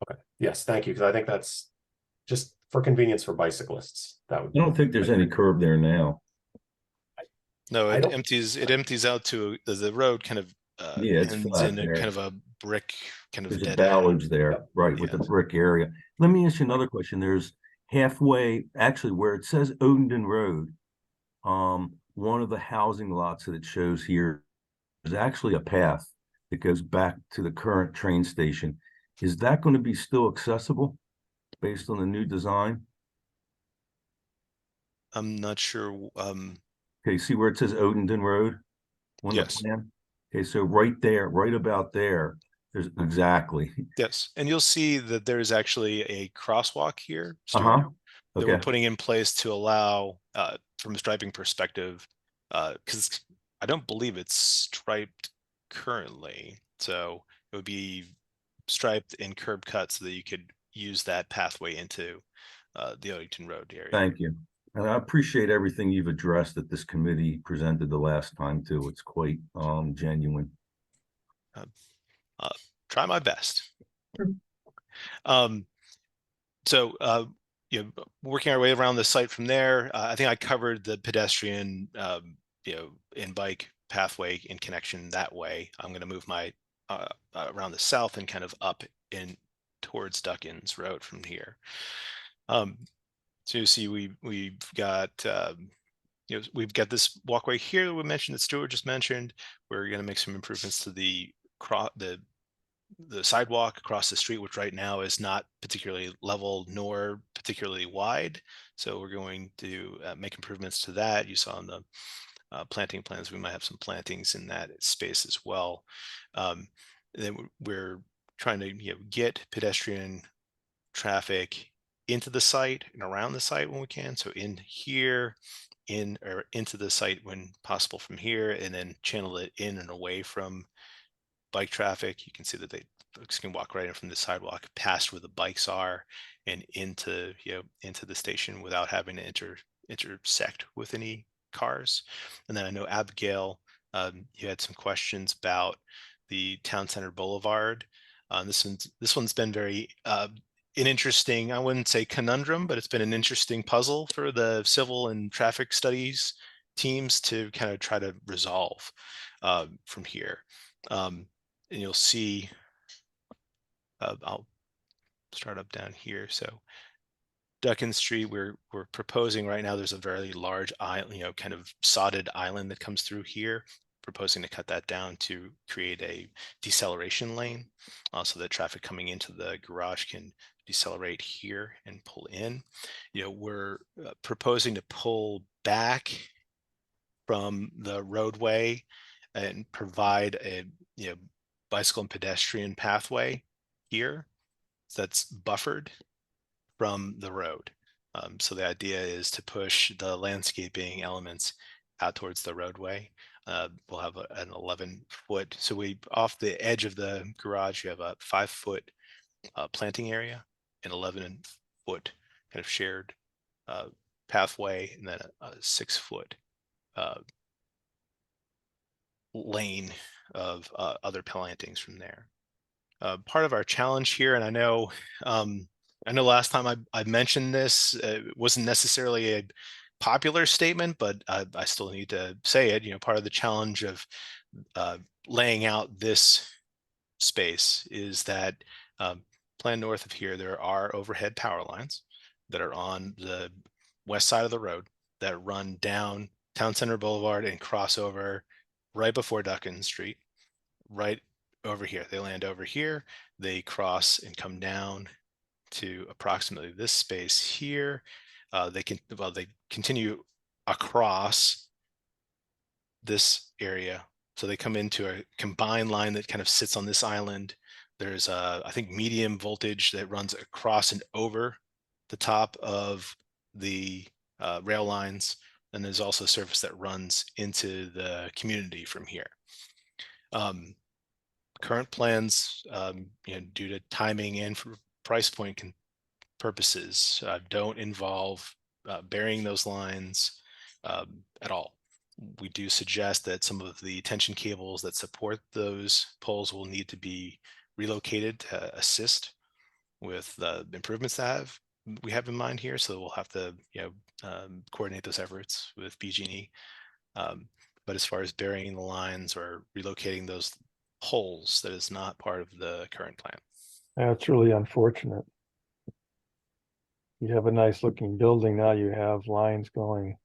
Okay. Yes, thank you, because I think that's just for convenience for bicyclists. That would I don't think there's any curb there now. No, I it don't- empties out to the road kind of Yeah, it's ends flat in a there. kind of a brick kind of There's a dead end. ballards there, Yep. right, with the Yes. brick area. Let me ask you another question. There's halfway, actually, where it says Odenton Road, one of the housing lots that it shows here is actually a path that goes back to the current train station. Is that going to be still accessible based on the new design? I'm not sure. Okay, see where it says Odenton Road on the Yes. plan? Okay, so right there, right about there, there's exactly. Yes, and you'll see that there's actually a crosswalk here, Stuart, Uh-huh. that we're Okay, putting in place to allow, from a striping perspective, because I don't believe it's striped currently, so it would be striped and curb cut so that you could use that pathway into the Odenton Road area. thank you. And I appreciate everything you've addressed that this committee presented the last time too. It's quite genuine. Try my best. Sure. Um, so you know, working our way around the site from there, I think I covered the pedestrian, and bike pathway in connection that way. I'm going to move my around the south and kind of up in towards Duckins Road from here. So you see, we've got we've got this walkway here that we mentioned that Stuart just mentioned. We're going to make some improvements to the sidewalk across the street, which right now is not particularly level nor particularly wide. So we're going to make improvements to that. You saw in the planting plans, we might have some plantings in that space as well. Then we're trying to get pedestrian traffic into the site and around the site when we can. So in here, in or into the site when possible from here, and then channel it in and away from bike traffic. You can see that folks can walk right in from the sidewalk past where the bikes are and into into the station without having to intersect with any cars. And then I know Abigail, you had some questions about the Town Center Boulevard. This one's been very an interesting, I wouldn't say conundrum, but it's been an interesting puzzle for the civil and traffic studies teams to kind of try to resolve from here. And you'll see, I'll start up down here. So Duckins Street, we're proposing right now, there's a very large island, kind of sodded island that comes through here, proposing to cut that down to create a deceleration lane so that traffic coming into the garage can decelerate here and pull in. We're proposing to pull back from the roadway and provide a bicycle and pedestrian pathway here that's buffered from the road. So the idea is to push the landscaping elements out towards the roadway. We'll have an 11-foot. So off the edge of the garage, you have a 5-foot planting area, an 11-foot kind of shared pathway, and then a 6-foot lane of other plantings from there. Part of our challenge here, and I know last time I mentioned this, it wasn't necessarily a popular statement, but I still need to say it. Part of the challenge of laying out this space is that plan north of here, there are overhead power lines that are on the west side of the road that run down Town Center Boulevard and cross over right before Duckins Street, right over here. They land over here, they cross and come down to approximately this space here. They continue across this area. So they come into a combined line that kind of sits on this island there's I think medium voltage that runs across and over the top of the rail lines. And there's also service that runs into the community from here. Current plans, due to timing and for price point purposes, don't involve burying those lines at all. We do suggest that some of the tension cables that support those poles will need to be relocated to assist with the improvements that we have in mind here. So we'll have to, coordinate those efforts with BG&E. But as far as burying the lines or relocating those poles, that is not part of the current plan. That's really unfortunate. You have a nice looking building, now you have lines going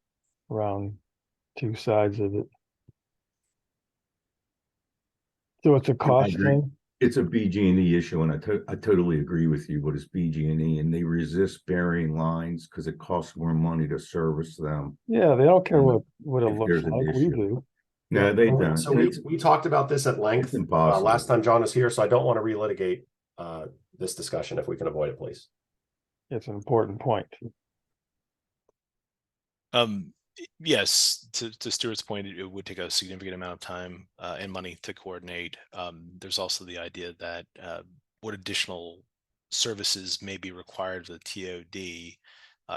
around two sides of it. So it's a cost agree. thing? It's a BG&E issue, and I totally agree with you, but it's BG&E, and they resist burying lines because it costs more money to service them. Yeah, they don't care what it If looks there's an like, we issue. do. No, they So don't. so And we talked about this at length it's impossible. last time John was here, so I don't want to relitigate this discussion if we can avoid it, please. It's an important point. Yes, to Stuart's point, it would take a significant amount of time and money to coordinate. There's also the idea that what additional services may be required for the TOD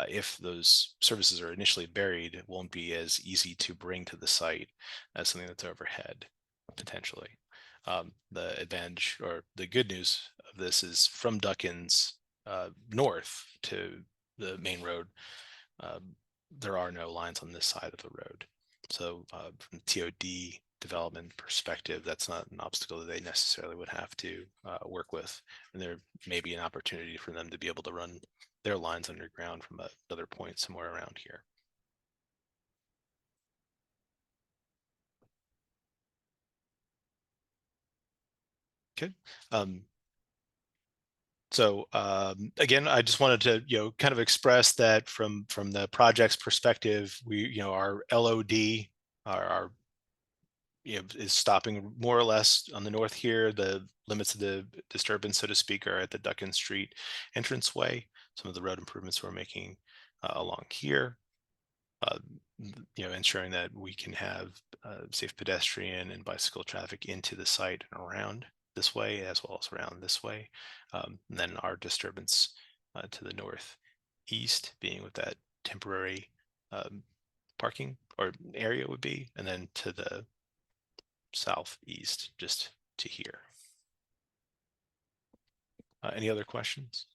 if those services are initially buried, it won't be as easy to bring to the site as something that's overhead, potentially. The advantage or the good news of this is from Duckins north to the main road, there are no lines on this side of the road. So from TOD development perspective, that's not an obstacle that they necessarily would have to work with. And there may be an opportunity for them to be able to run their lines underground from another point somewhere around here. Okay. So again, I just wanted to kind of express that from the project's perspective, we our LOD, our is stopping more or less on the north here. The limits of the disturbance, so to speak, are at the Duckins Street entranceway. Some of the road improvements we're making along here, ensuring that we can have safe pedestrian and bicycle traffic into the site and around this way, as well as around this way. And then our disturbance to the northeast being with that temporary parking or area would be, and then to the southeast just to here. Any other questions?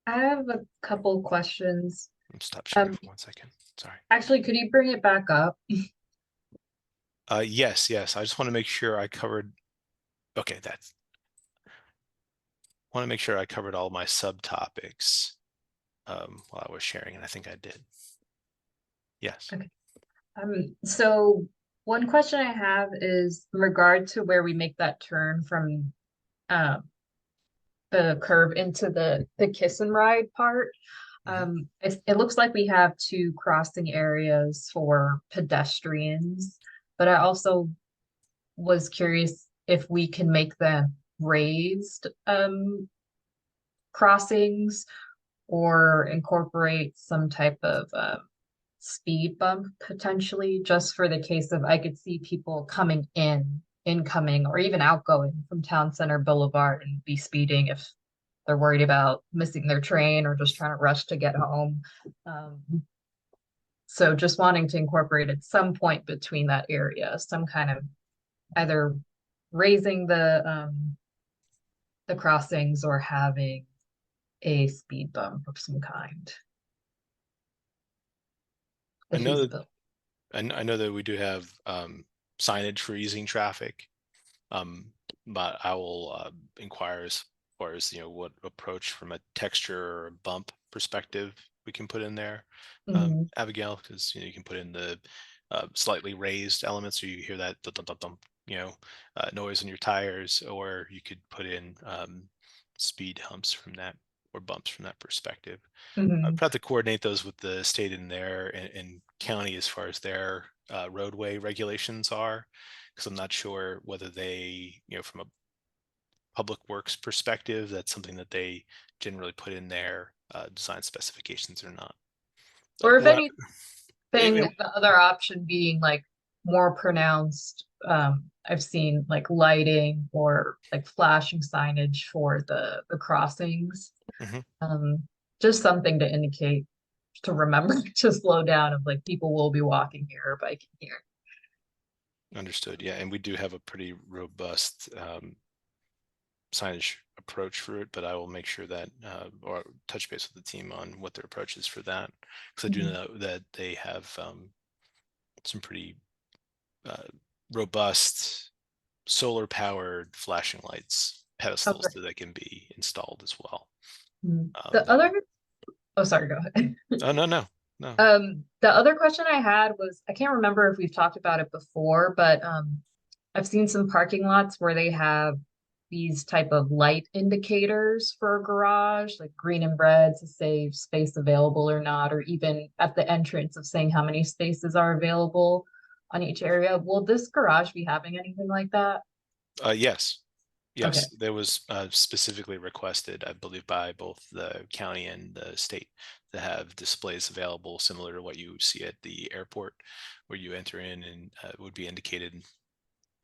I have a couple questions. Stop sharing for 1 second. Sorry. Actually, could you bring it back up? Yes. I just want to make sure I covered. Okay, want to make sure I covered all my subtopics while I was sharing, and I think I did. Yes. Okay. So one question I have is in regard to where we make that turn from the curve into the kiss and ride part. It looks like we have two crossing areas for pedestrians, but I also was curious if we can make them raised crossings or incorporate some type of speed bump potentially, just for the case of I could see people coming incoming, or even outgoing from Town Center Boulevard and be speeding if they're worried about missing their train or just trying to rush to get home. So just wanting to incorporate at some point between that area, some kind of either raising the crossings or having a speed bump of some kind. I know that we do have signage for easing traffic, but I will inquire as far as what approach from a texture or bump perspective we can put in there, Abigail, because you can put in the slightly raised elements, so you hear that noise in your tires, or you could put in speed humps from that, or bumps from that perspective. I've got to coordinate those with the state in there and county as far as their roadway regulations are, because I'm not sure whether they, from a public works perspective, that's something that they generally put in their design specifications or not. Or if Well, anything, the other option being like more pronounced, I've seen like lighting or like flashing signage for the crossings. Mhm. Just something to indicate, to remember to slow down, of like people will be walking here or biking here. Understood. Yeah, and we do have a pretty robust signage approach for it, but I will make sure that or touch base with the team on what their approach is for that, because I do Mhm. know that they have some pretty robust solar powered flashing lights pedestals Okay. that can be installed as well. The That other, will- oh, sorry, go ahead. oh no. The other question I had was, I can't remember if we've talked about it before, but I've seen some parking lots where they have these type of light indicators for a garage, like green and red to say space available or not, or even at the entrance of saying how many spaces are available on each area. Will this garage be having anything like that? Yes. Okay. Yes, there was specifically requested, I believe, by both the county and the state to have displays available similar to what you see at the airport, where you enter in and it would be indicated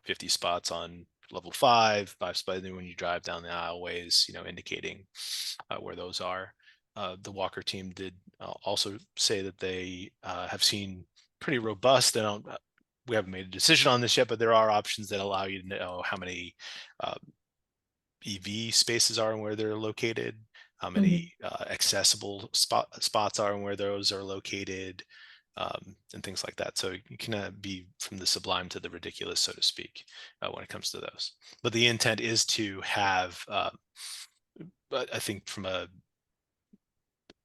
50 spots on level 5 spots when you drive down the aisleways, indicating where those are. The Walker team did also say that they have seen pretty robust, and we haven't made a decision on this yet, but there are options that allow you to know how many EV spaces are and where they're located, how many accessible spots are and where those are located, and things like that. So you can be from the sublime to the ridiculous, so to speak, when it comes to those. But the intent is to have, but I think from a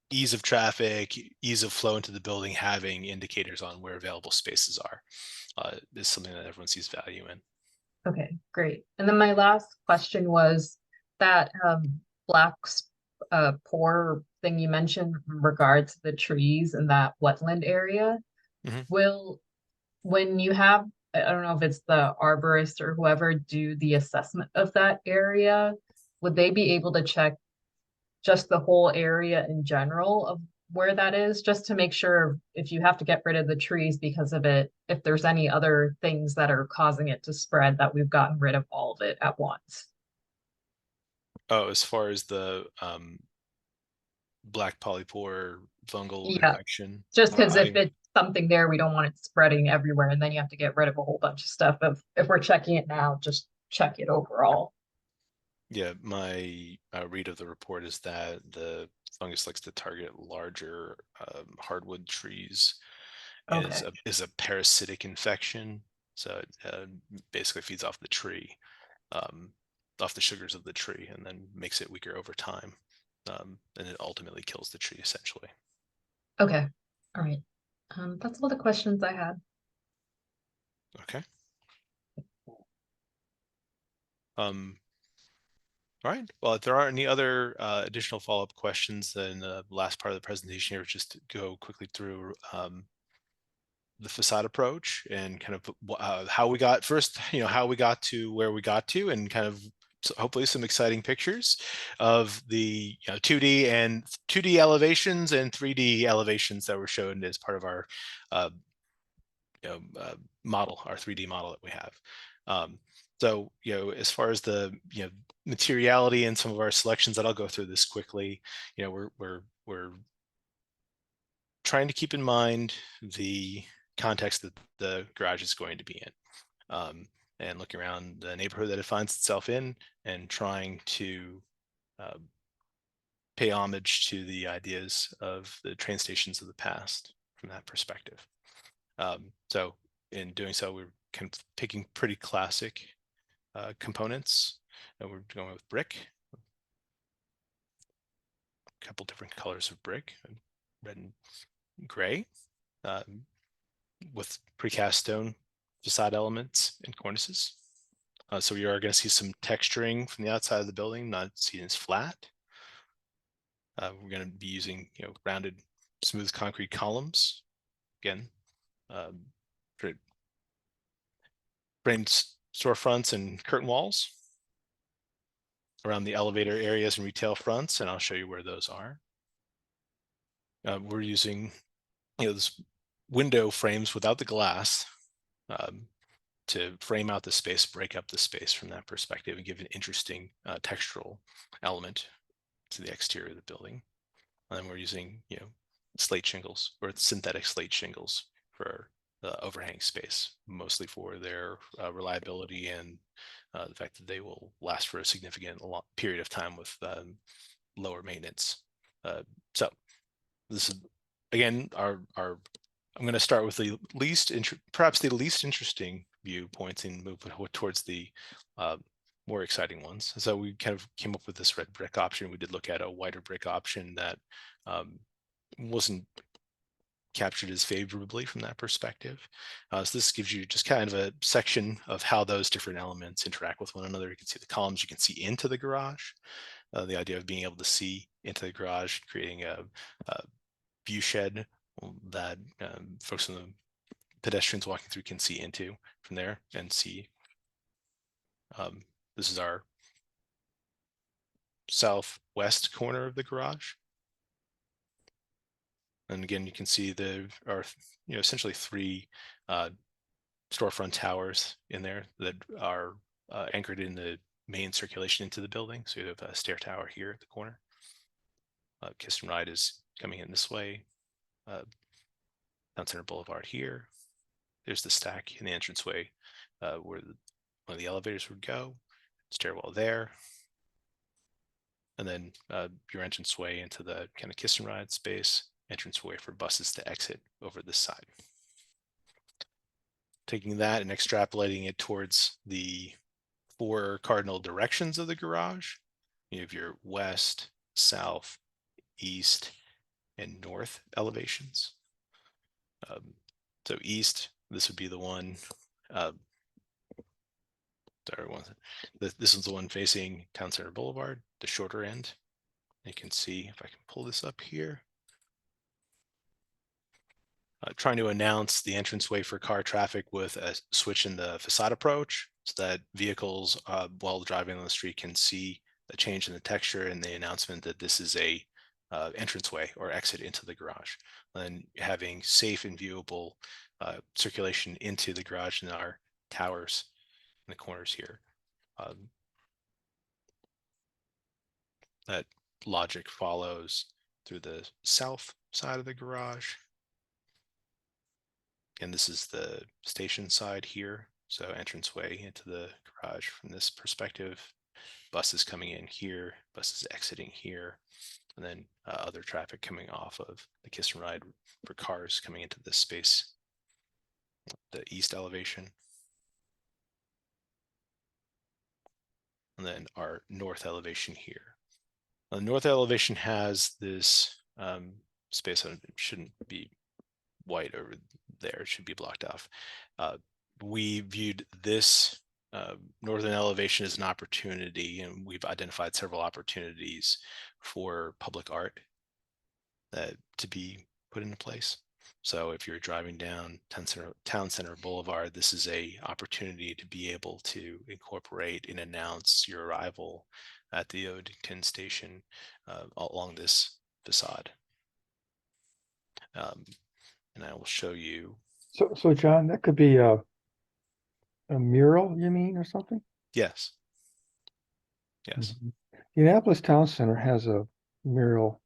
ease of traffic, ease of flow into the building, having indicators on where available spaces are is something that everyone sees value in. Okay, great. And then my last question was that black pour thing you mentioned in regard to the trees in that wetland area. Mhm. Will, when you have, I don't know if it's the arborist or whoever do the assessment of that area, would they be able to check just the whole area in general of where that is, just to make sure if you have to get rid of the trees because of it, if there's any other things that are causing it to spread, that we've gotten rid of all of it at once? Oh, as far as the black polypore fungal Yeah, infection, just because if I it's something there, we don't want it spreading everywhere, and then you have to get rid of a whole bunch of stuff. If we're checking it now, just check it overall. yeah, my read of the report is that the fungus likes to target larger hardwood trees, and Okay. is a parasitic infection. So it basically feeds off the tree, off the sugars of the tree, and then makes it weaker over time, and it ultimately kills the tree essentially. Okay. All right. That's all the questions I had. Okay. All right. Well, if there aren't any other additional follow-up questions, then the last part of the presentation here is just to go quickly through the facade approach and kind of how we got first, how we got to where we got to, and kind of hopefully some exciting pictures of the 2D elevations and 3D elevations that were shown as part of our model, our 3D model that we have. So, as far as the, materiality and some of our selections, that I'll go through this quickly. We're trying to keep in mind the context that the garage is going to be in, and looking around the neighborhood that it finds itself in, and trying to pay homage to the ideas of the train stations of the past from that perspective. So in doing so, we're kind of picking pretty classic components, and we're going with brick, a couple different colors of brick, red and gray, with precast stone facade elements and cornices. So we are going to see some texturing from the outside of the building, not seen as flat. We're going to be using rounded, smooth concrete columns. Again, framed storefronts and curtain walls. around the elevator areas and retail fronts, and I'll show you where those are. We're using, this window frames without the glass to frame out the space, break up the space from that perspective, and give an interesting textural element to the exterior of the building. And then we're using, slate shingles or synthetic slate shingles for overhang space, mostly for their reliability and the fact that they will last for a significant period of time with lower maintenance. So this is, again, I'm going to start with the perhaps the least interesting viewpoints and move towards the more exciting ones. So we kind of came up with this red brick option. We did look at a whiter brick option that wasn't captured as favorably from that perspective. So this gives you just kind of a section of how those different elements interact with one another. You can see the columns, you can see into the garage. The idea of being able to see into the garage, creating a view shed that folks on the pedestrians walking through can see into from there and see. This is our southwest corner of the garage. And again, you can see our essentially 3 storefront towers in there that are anchored in the main circulation into the building. So you have a stair tower here at the corner. Kiss and Ride is coming in this way. Town Center Boulevard here. There's the stack in the entranceway where one of the elevators would go. Stairwell there. And then your entranceway into the kind of Kiss and Ride space. Entranceway for buses to exit over this side. Taking that and extrapolating it towards the 4 cardinal directions of the garage, you have your west, south, east, and north elevations. So east, this would be the one. This is the one facing Town Center Boulevard, the shorter end. You can see if I can pull this up here. Trying to announce the entranceway for car traffic with a switch in the facade approach so that vehicles while driving on the street can see the change in the texture and the announcement that this is a entranceway or exit into the garage. And having safe and viewable circulation into the garage in our towers in the corners here. That logic follows through the south side of the garage. And this is the station side here. So entranceway into the garage from this perspective, buses coming in here, buses exiting here, and then other traffic coming off of the Kiss and Ride for cars coming into this space, the east elevation. And then our north elevation here. The north elevation has this space that shouldn't be white over there, it should be blocked off. We viewed this northern elevation as an opportunity, and we've identified several opportunities for public art to be put into place. So if you're driving down Town Center Boulevard, this is a opportunity to be able to incorporate and announce your arrival at the Odenton station along this facade. And I will show you. So John, that could be a mural, you mean, or something? Yes. Yes. Mm-hmm. The Annapolis Town Center has a mural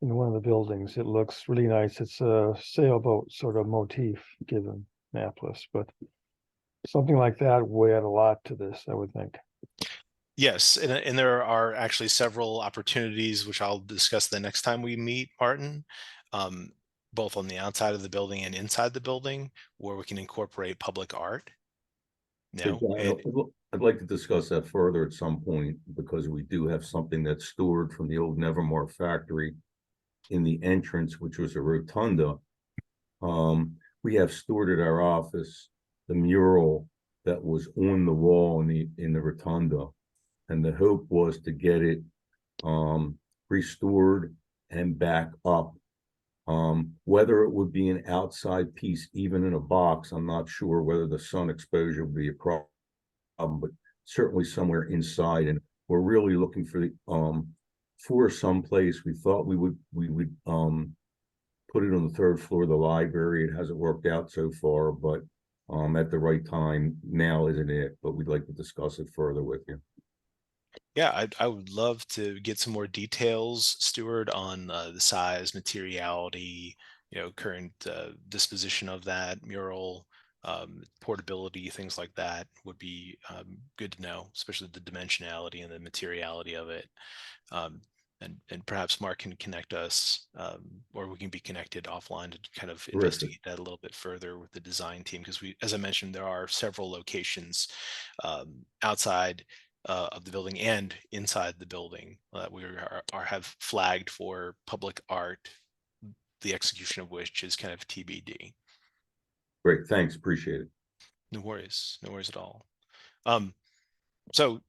in one of the buildings. It looks really nice. It's a sailboat sort of motif given Annapolis, but something like that would add a lot to this, I would think. Yes, and there are actually several opportunities which I'll discuss the next time we meet, Martin. Both on the outside of the building and inside the building, where we can incorporate public art. Hey, John, I'd like to discuss that further at some point, because we do have something that's stored from the old Nevermore factory in the entrance, which was a rotunda. We have stored at our office the mural that was on the wall in the rotunda, and the hope was to get it restored and back up. Whether it would be an outside piece, even in a box, I'm not sure. Whether the sun exposure would be a problem, but certainly somewhere inside. And we're really looking for someplace. We thought we would put it on the third floor of the library. It hasn't worked out so far, but at the right time now isn't it, but we'd like to discuss it further with you. Yeah, I would love to get some more details, Stuart, on the size, materiality, current disposition of that mural, portability, things like that would be good to know, especially the dimensionality and the materiality of it. And perhaps Mark can connect us, or we can be connected offline to kind of investigate that a little bit further with the design team, because as I mentioned, there are several locations outside of the building and inside the building that we have flagged for public art, the execution of which is kind of TBD. Great, thanks, appreciate it. No worries at all. So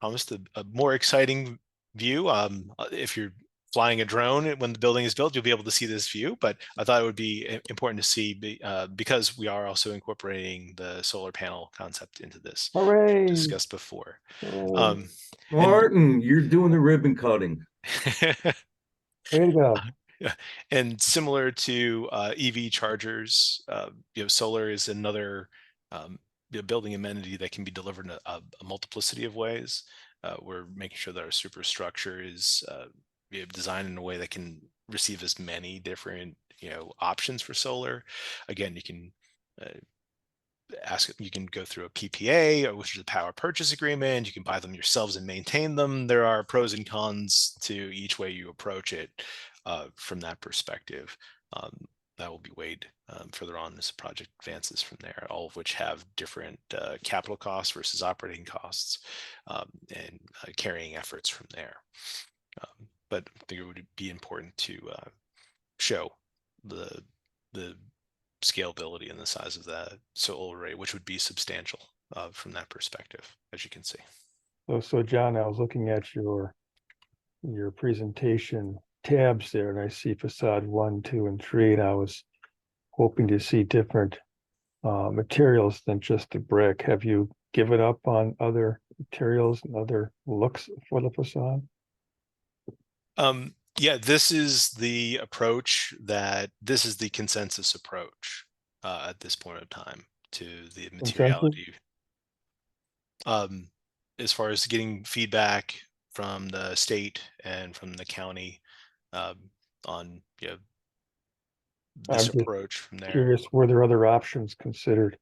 almost a more exciting view. If you're flying a drone when the building is built, you'll be able to see this view, but I thought it would be important to see because we are also incorporating the solar panel concept into this. Hooray! Discussed before. Hooray. Martin, you're doing the ribbon cutting. Way to go. And similar to EV chargers, solar is another building amenity that can be delivered in a multiplicity of ways. We're making sure that our superstructure is designed in a way that can receive as many different options for solar. Again, you can you can go through a PPA, which is a power purchase agreement. You can buy them yourselves and maintain them. There are pros and cons to each way you approach it from that perspective. That will be weighed further on as the project advances from there, all of which have different capital costs versus operating costs and carrying efforts from there. But I think it would be important to show the scalability and the size of that solar array, which would be substantial from that perspective, as you can see. So John, I was looking at your presentation tabs there, and I see facade 1, 2, and 3, and I was hoping to see different materials than just the brick. Have you given up on other materials and other looks for the facade? Yeah, this is the approach this is the consensus approach at this point in time to the materiality. As far as getting feedback from the state and from the county on this approach from there. Curious, were there other options considered?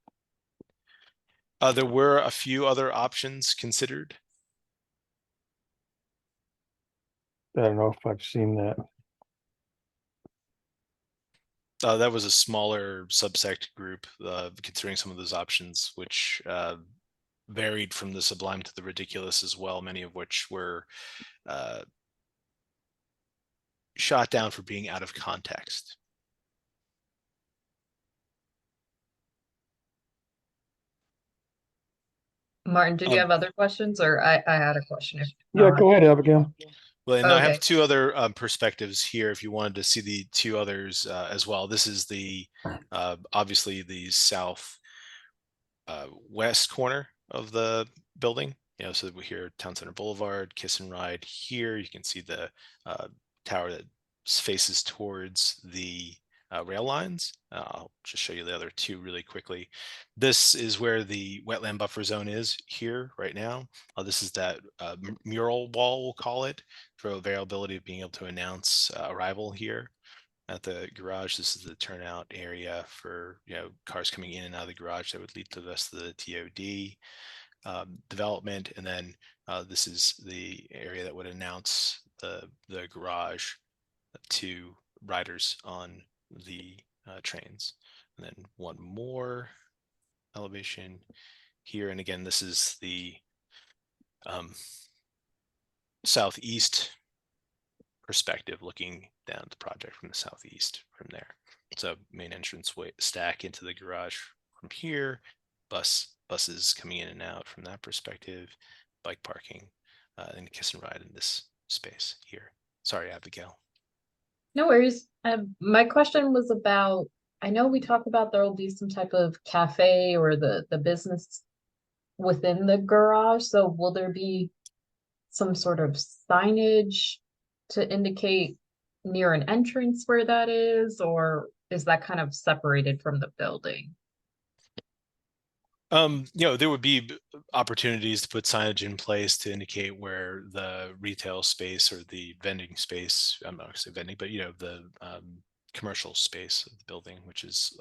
There were a few other options considered. I don't know if I've seen that. That was a smaller subsect group considering some of those options, which varied from the sublime to the ridiculous as well, many of which were shot down for being out of context. Martin, did you have other questions, or I had a question? Yeah, go ahead, Abigail. Well, and I Okay. have two other perspectives here if you wanted to see the two others as well. This is the obviously the south west corner of the building. So we hear Town Center Boulevard, Kiss and Ride here. You can see the tower that faces towards the rail lines. I'll just show you the other two really quickly. This is where the wetland buffer zone is here right now. This is that mural wall, we'll call it, for availability of being able to announce arrival here at the garage. This is the turnout area for cars coming in and out of the garage that would lead to the rest of the TOD development. And then this is the area that would announce the garage to riders on the trains. And then one more elevation here. And again, this is the southeast perspective, looking down the project from the southeast from there. So main entrance way stack into the garage from here, buses coming in and out from that perspective, bike parking, and Kiss and Ride in this space here. Sorry, Abigail. No worries. My question was about, I know we talked about there will be some type of cafe or the business within the garage, so will there be some sort of signage to indicate near an entrance where that is, or is that kind of separated from the building? There would be opportunities to put signage in place to indicate where the retail space or the vending space, I'm not gonna say vending, but the commercial space of the building, which is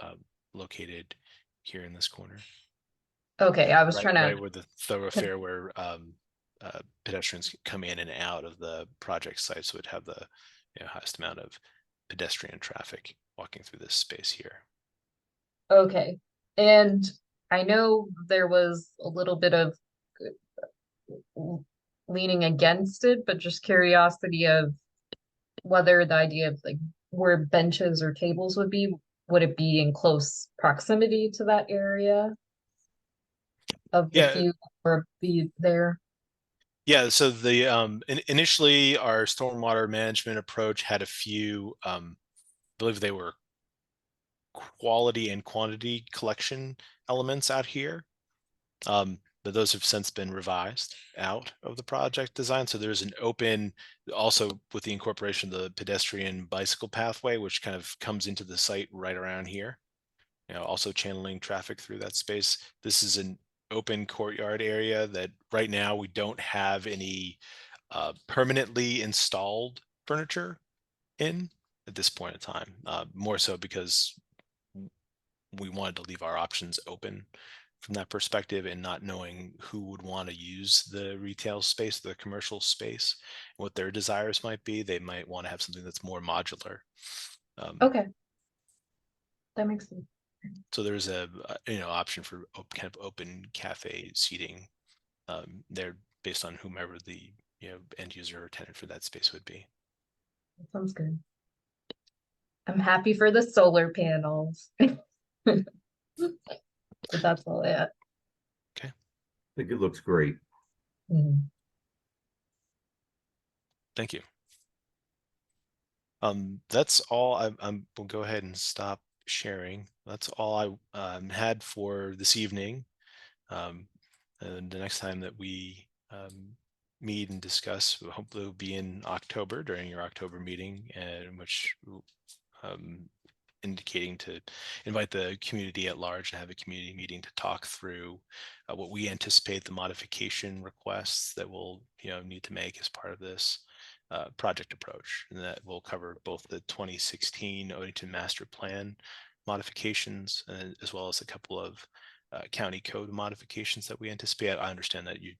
located here in this corner. Okay, I was Right, trying to, right where the thoroughfare where pedestrians come in and out of the project site, so it would have the highest amount of pedestrian traffic walking through this space here. okay. And I know there was a little bit of leaning against it, but just curiosity of whether the idea of like where benches or tables would it be in close proximity to that area of the Yeah. few or be there? Yeah, so the initially our stormwater management approach had a few, I believe they were quality and quantity collection elements out here. But those have since been revised out of the project design. So there's an open, also with the incorporation of the pedestrian bicycle pathway, which kind of comes into the site right around here. Also channeling traffic through that space. This is an open courtyard area that right now we don't have any permanently installed furniture in at this point in time. More so because we wanted to leave our options open from that perspective, and not knowing who would want to use the retail space, the commercial space, what their desires might be. They might want to have something that's more modular. Okay. That makes sense. So there's a option for kind of open cafe seating there based on whomever the end user or tenant for that space would be. That sounds good. I'm happy for the solar panels. But that's all it. I think it looks great. Thank you. That's all. We'll go ahead and stop sharing. That's all I had for this evening. And the next time that we meet and discuss, hopefully will be in October during your October meeting, in which indicating to invite the community at large and have a community meeting to talk through what we anticipate the modification requests that we'll need to make as part of this project approach, and that will cover both the 2016 Odenton Master Plan modifications as well as a couple of county code modifications that we anticipate. I understand that you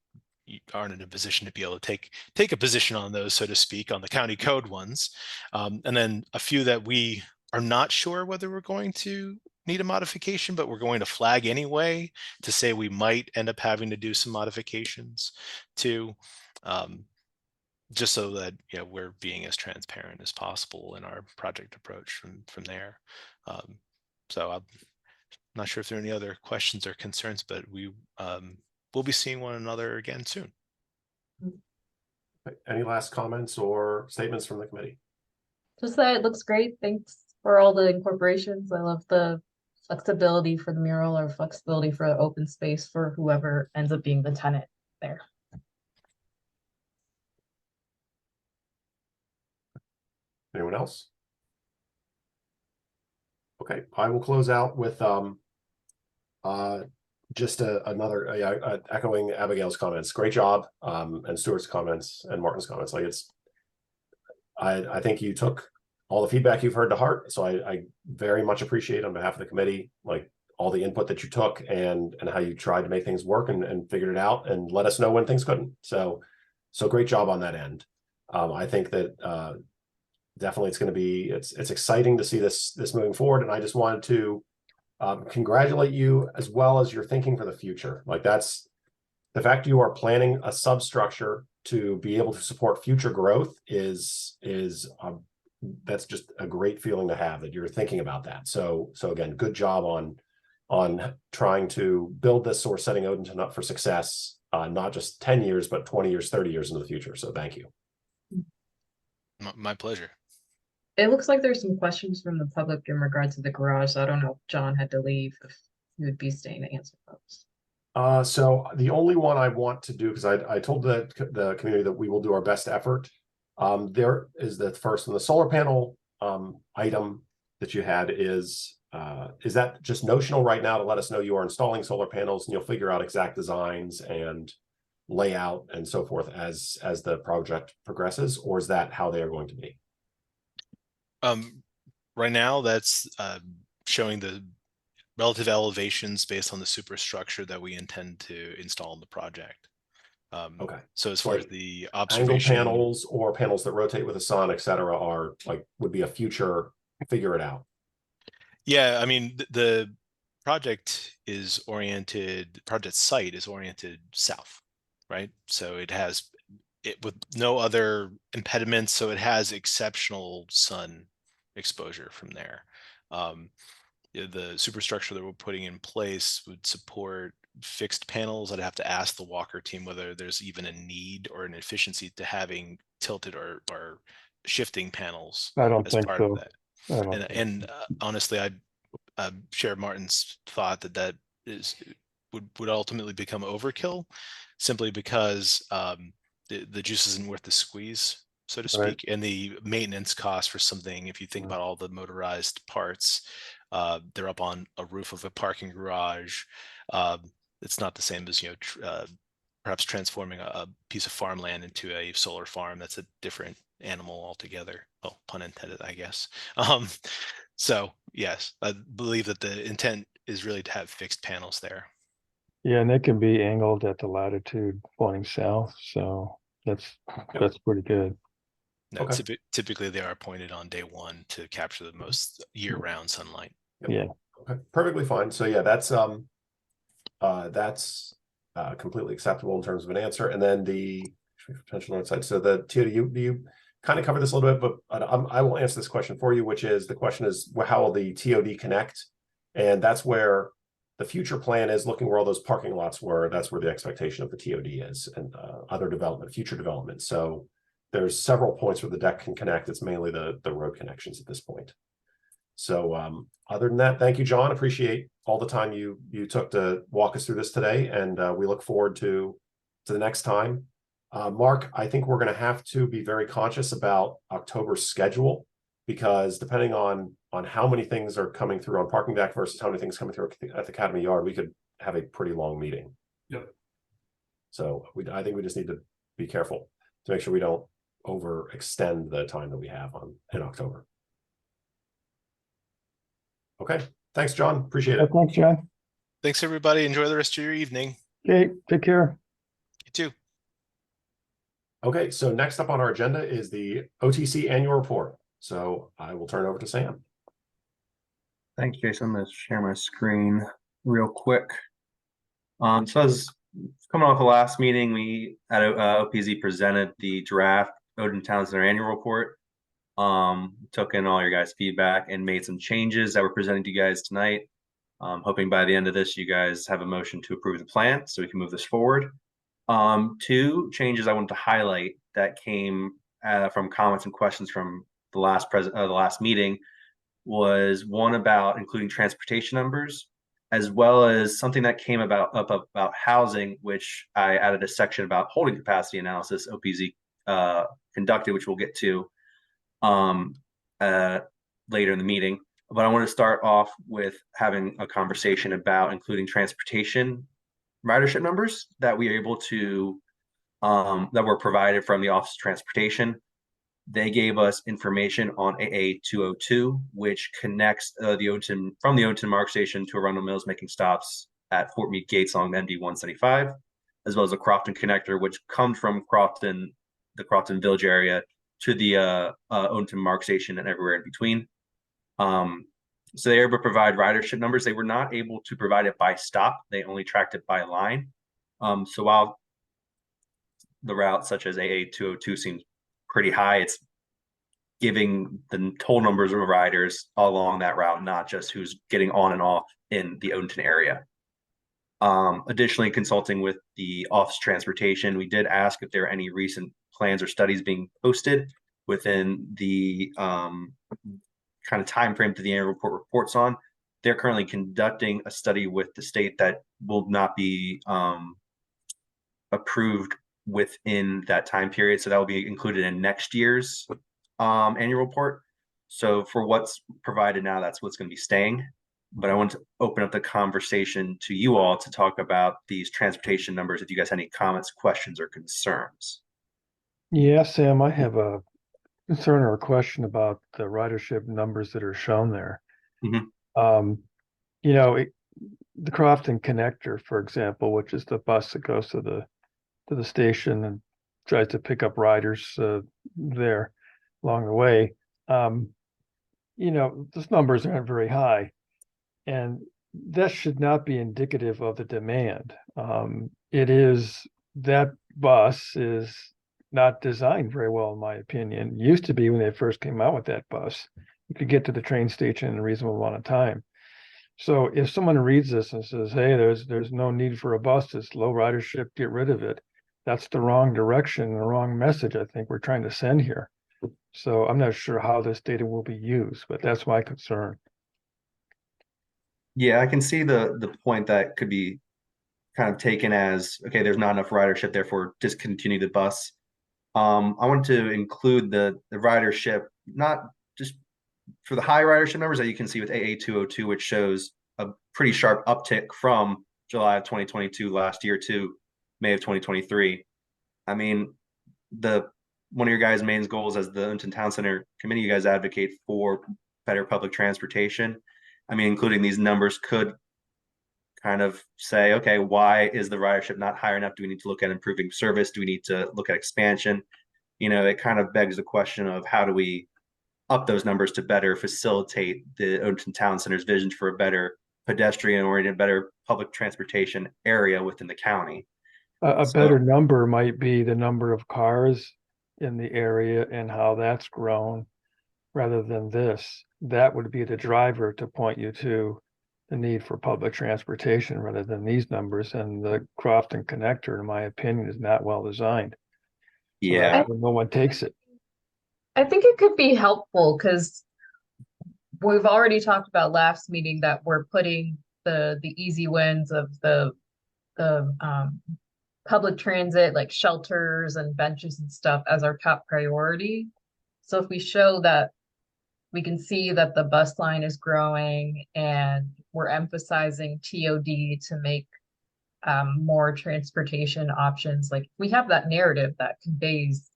aren't in a position to be able to take a position on those, so to speak, on the county code ones, and then a few that we are not sure whether we're going to need a modification, but we're going to flag anyway to say we might end up having to do some modifications to, just so that we're being as transparent as possible in our project approach from there. So I'm not sure if there are any other questions or concerns, but we we'll be seeing one another again soon. Any last comments or statements from the committee? Just that it looks great. Thanks for all the incorporations. I love the flexibility for the mural or flexibility for the open space for whoever ends up being the tenant there. Anyone else? Okay, I will close out with just another echoing Abigail's comments. Great job, and Stuart's comments and Martin's comments. Like I think you took all the feedback you've heard to heart. So I very much appreciate on behalf of the committee, like all the input that you took and how you tried to make things work and figured it out and let us know when things couldn't. So great job on that end. I think that definitely it's exciting to see this moving forward. And I just wanted to congratulate you as well as your thinking for the future. Like that's the fact you are planning a substructure to be able to support future growth is that's just a great feeling to have, that you're thinking about that. So again, good job on trying to build this or setting Odenton up for success, not just 10 years, but 20 years, 30 years into the future. So thank you. My pleasure. It looks like there's some questions from the public in regards to the garage. So I don't know if John had to leave, if he would be staying to answer those. So the only one I want to do, because I told the community that we will do our best effort. There is the first one, the solar panel item that you had is that just notional right now to let us know you are installing solar panels, and you'll figure out exact designs and layout and so forth as the project progresses, or is that how they are going to be? Right now, that's showing the relative elevations based on the superstructure that we intend to install in the project. Okay. So as So far like as the angle observation panels or panels that rotate with the sun, et cetera, are like would be a future figure it out. yeah, I mean, the project is oriented, project site is oriented south, right? So it has it with no other impediments, so it has exceptional sun exposure from there. Yeah, the superstructure that we're putting in place would support fixed panels. I'd have to ask the Walker team whether there's even a need or an efficiency to having tilted or shifting panels I don't as think part of so. that. I don't think And so. honestly, I share Martin's thought that would ultimately become overkill, simply because the juice isn't worth the squeeze, so to Right. speak, and the maintenance cost for something. If you think about all the motorized parts, they're up on a roof of a parking garage. It's not the same as perhaps transforming a piece of farmland into a solar farm. That's a different animal altogether. Well, pun intended, I guess. So yes, I believe that the intent is really to have fixed panels there. Yeah, and they can be angled at the latitude pointing south, so that's pretty good. No, Okay. typically they are pointed on day one to capture the most year-round sunlight. Yep. Yeah. Okay, perfectly fine. So yeah, that's completely acceptable in terms of an answer. And then the potential north side. So the TOD, you kind of covered this a little bit, but I will answer this question for you, which is the question is how will the TOD connect? And that's where the future plan is looking where all those parking lots were. That's where the expectation of the TOD is, and other development, future development. So there's several points where the deck can connect. It's mainly the road connections at this point. So other than that, thank you, John. Appreciate all the time you took to walk us through this today, and we look forward to the next time. Mark, I think we're going to have to be very conscious about October's schedule, because depending on how many things are coming through on parking deck versus how many things coming through at the Academy Yard, we could have a pretty long meeting. Yep. So I think we just need to be careful to make sure we don't overextend the time that we have in October. Okay. Thanks, John. Appreciate it. Thanks, John. Thanks, everybody. Enjoy the rest of your evening. Okay, take care. You too. Okay, so next up on our agenda is the OTC annual report. So I will turn it over to Sam. Thank you, Jason. I'm going to share my screen real quick. So as coming off the last meeting, we at OPZ presented the draft Odenton Center annual report. Took in all your guys' feedback and made some changes that we're presenting to you guys tonight. Hoping by the end of this, you guys have a motion to approve the plan so we can move this forward. Two changes I wanted to highlight that came from comments and questions from the last meeting was one about including transportation numbers, as well as something that came about housing, which I added a section about holding capacity analysis OPZ conducted, which we'll get to later in the meeting. But I want to start off with having a conversation about including transportation ridership numbers that we are able to that were provided from the Office of Transportation. They gave us information on AA 202, which connects the Odenton from the Odenton Mark Station to Arundel Mills, making stops at Fort Meade Gates along MD 175, as well as the Crofton connector, which comes from Crofton, the Crofton Village area, to the Odenton Mark Station and everywhere in between. So they were able to provide ridership numbers. They were not able to provide it by stop. They only tracked it by line. So while the route such as AA 202 seems pretty high, it's giving the total numbers of riders along that route, not just who's getting on and off in the Odenton area. Additionally, consulting with the Office of Transportation, we did ask if there are any recent plans or studies being posted within the kind of time frame that the annual report reports on. they're currently conducting a study with the state that will not be approved within that time period. So that will be included in next year's annual report. So for what's provided now, that's what's going to be staying. But I want to open up the conversation to you all to talk about these transportation numbers. If you guys have any comments, questions, or concerns. Yeah, Sam, I have a concern or a question about the ridership numbers that are shown there. Mhm. You know, the Crofton Connector, for example, which is the bus that goes to the station and tries to pick up riders there along the way. You know, those numbers aren't very high, and that should not be indicative of the demand. It is that bus is not designed very well, in my opinion. It used to be when they first came out with that bus, you could get to the train station in a reasonable amount of time. So if someone reads this and says, hey, there's no need for a bus, it's low ridership, get rid of it, that's the wrong direction, the wrong message I think we're trying to send here. So I'm not sure how this data will be used, but that's my concern. Yeah, I can see the point that could be kind of taken as, okay, there's not enough ridership, therefore discontinue the bus. I want to include the ridership, not just for the high ridership numbers that you can see with AA 202, which shows a pretty sharp uptick from July of 2022 last year to May of 2023. I mean, one of your guys' main goals as the Odenton Town Center Committee, you guys advocate for better public transportation. I mean, including these numbers could kind of say, okay, why is the ridership not higher enough? Do we need to look at improving service? Do we need to look at expansion? You know, it kind of begs the question of how do we up those numbers to better facilitate the Odenton Town Center's vision for a better pedestrian-oriented, better public transportation area within the county. A better number might be the number of cars in the area and how that's grown rather than this. That would be the driver to point you to the need for public transportation rather than these numbers. And the Crofton Connector, in my opinion, is not well designed. Yeah. No one takes it. I think it could be helpful because we've already talked about last meeting that we're putting the easy wins of the public transit, like shelters and benches and stuff, as our top priority. So if we show that we can see that the bus line is growing and we're emphasizing TOD to make more transportation options, like we have that narrative that conveys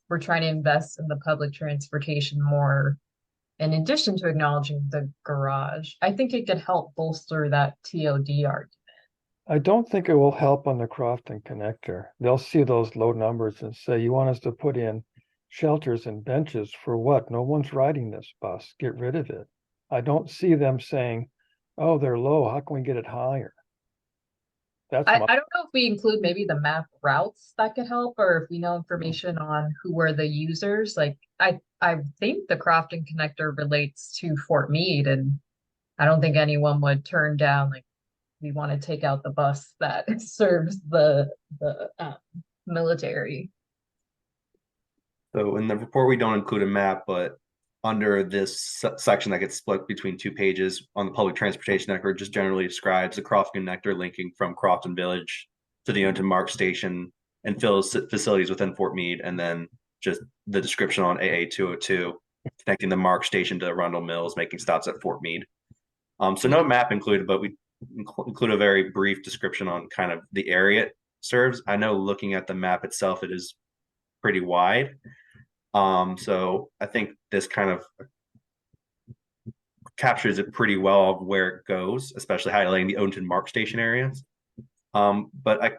we're trying to invest in the public transportation more, in addition to acknowledging the garage. I think it could help bolster that TOD argument. I don't think it will help on the Crofton Connector. They'll see those low numbers and say, you want us to put in shelters and benches for what? No one's riding this bus. Get rid of it. I don't see them saying, oh, they're low. How can we get it higher? That's I don't know if we include maybe the map routes that could help, or if we know information on who were the users. Like I think the Crofton Connector relates to Fort Meade, and I don't think anyone would turn down, like, we want to take out the bus that serves the military. So in the report, we don't include a map, but under this section that gets split between 2 pages on the public transportation network, just generally describes the Crofton Connector linking from Crofton Village to the Odenton Mark Station and facilities within Fort Meade, and then just the description on AA 202 connecting the Mark Station to Arundel Mills, making stops at Fort Meade. So no map included, but we include a very brief description on kind of the area it serves. I know looking at the map itself, it is pretty wide. So I think this kind of captures it pretty well of where it goes, especially highlighting the Odenton Mark Station areas. But I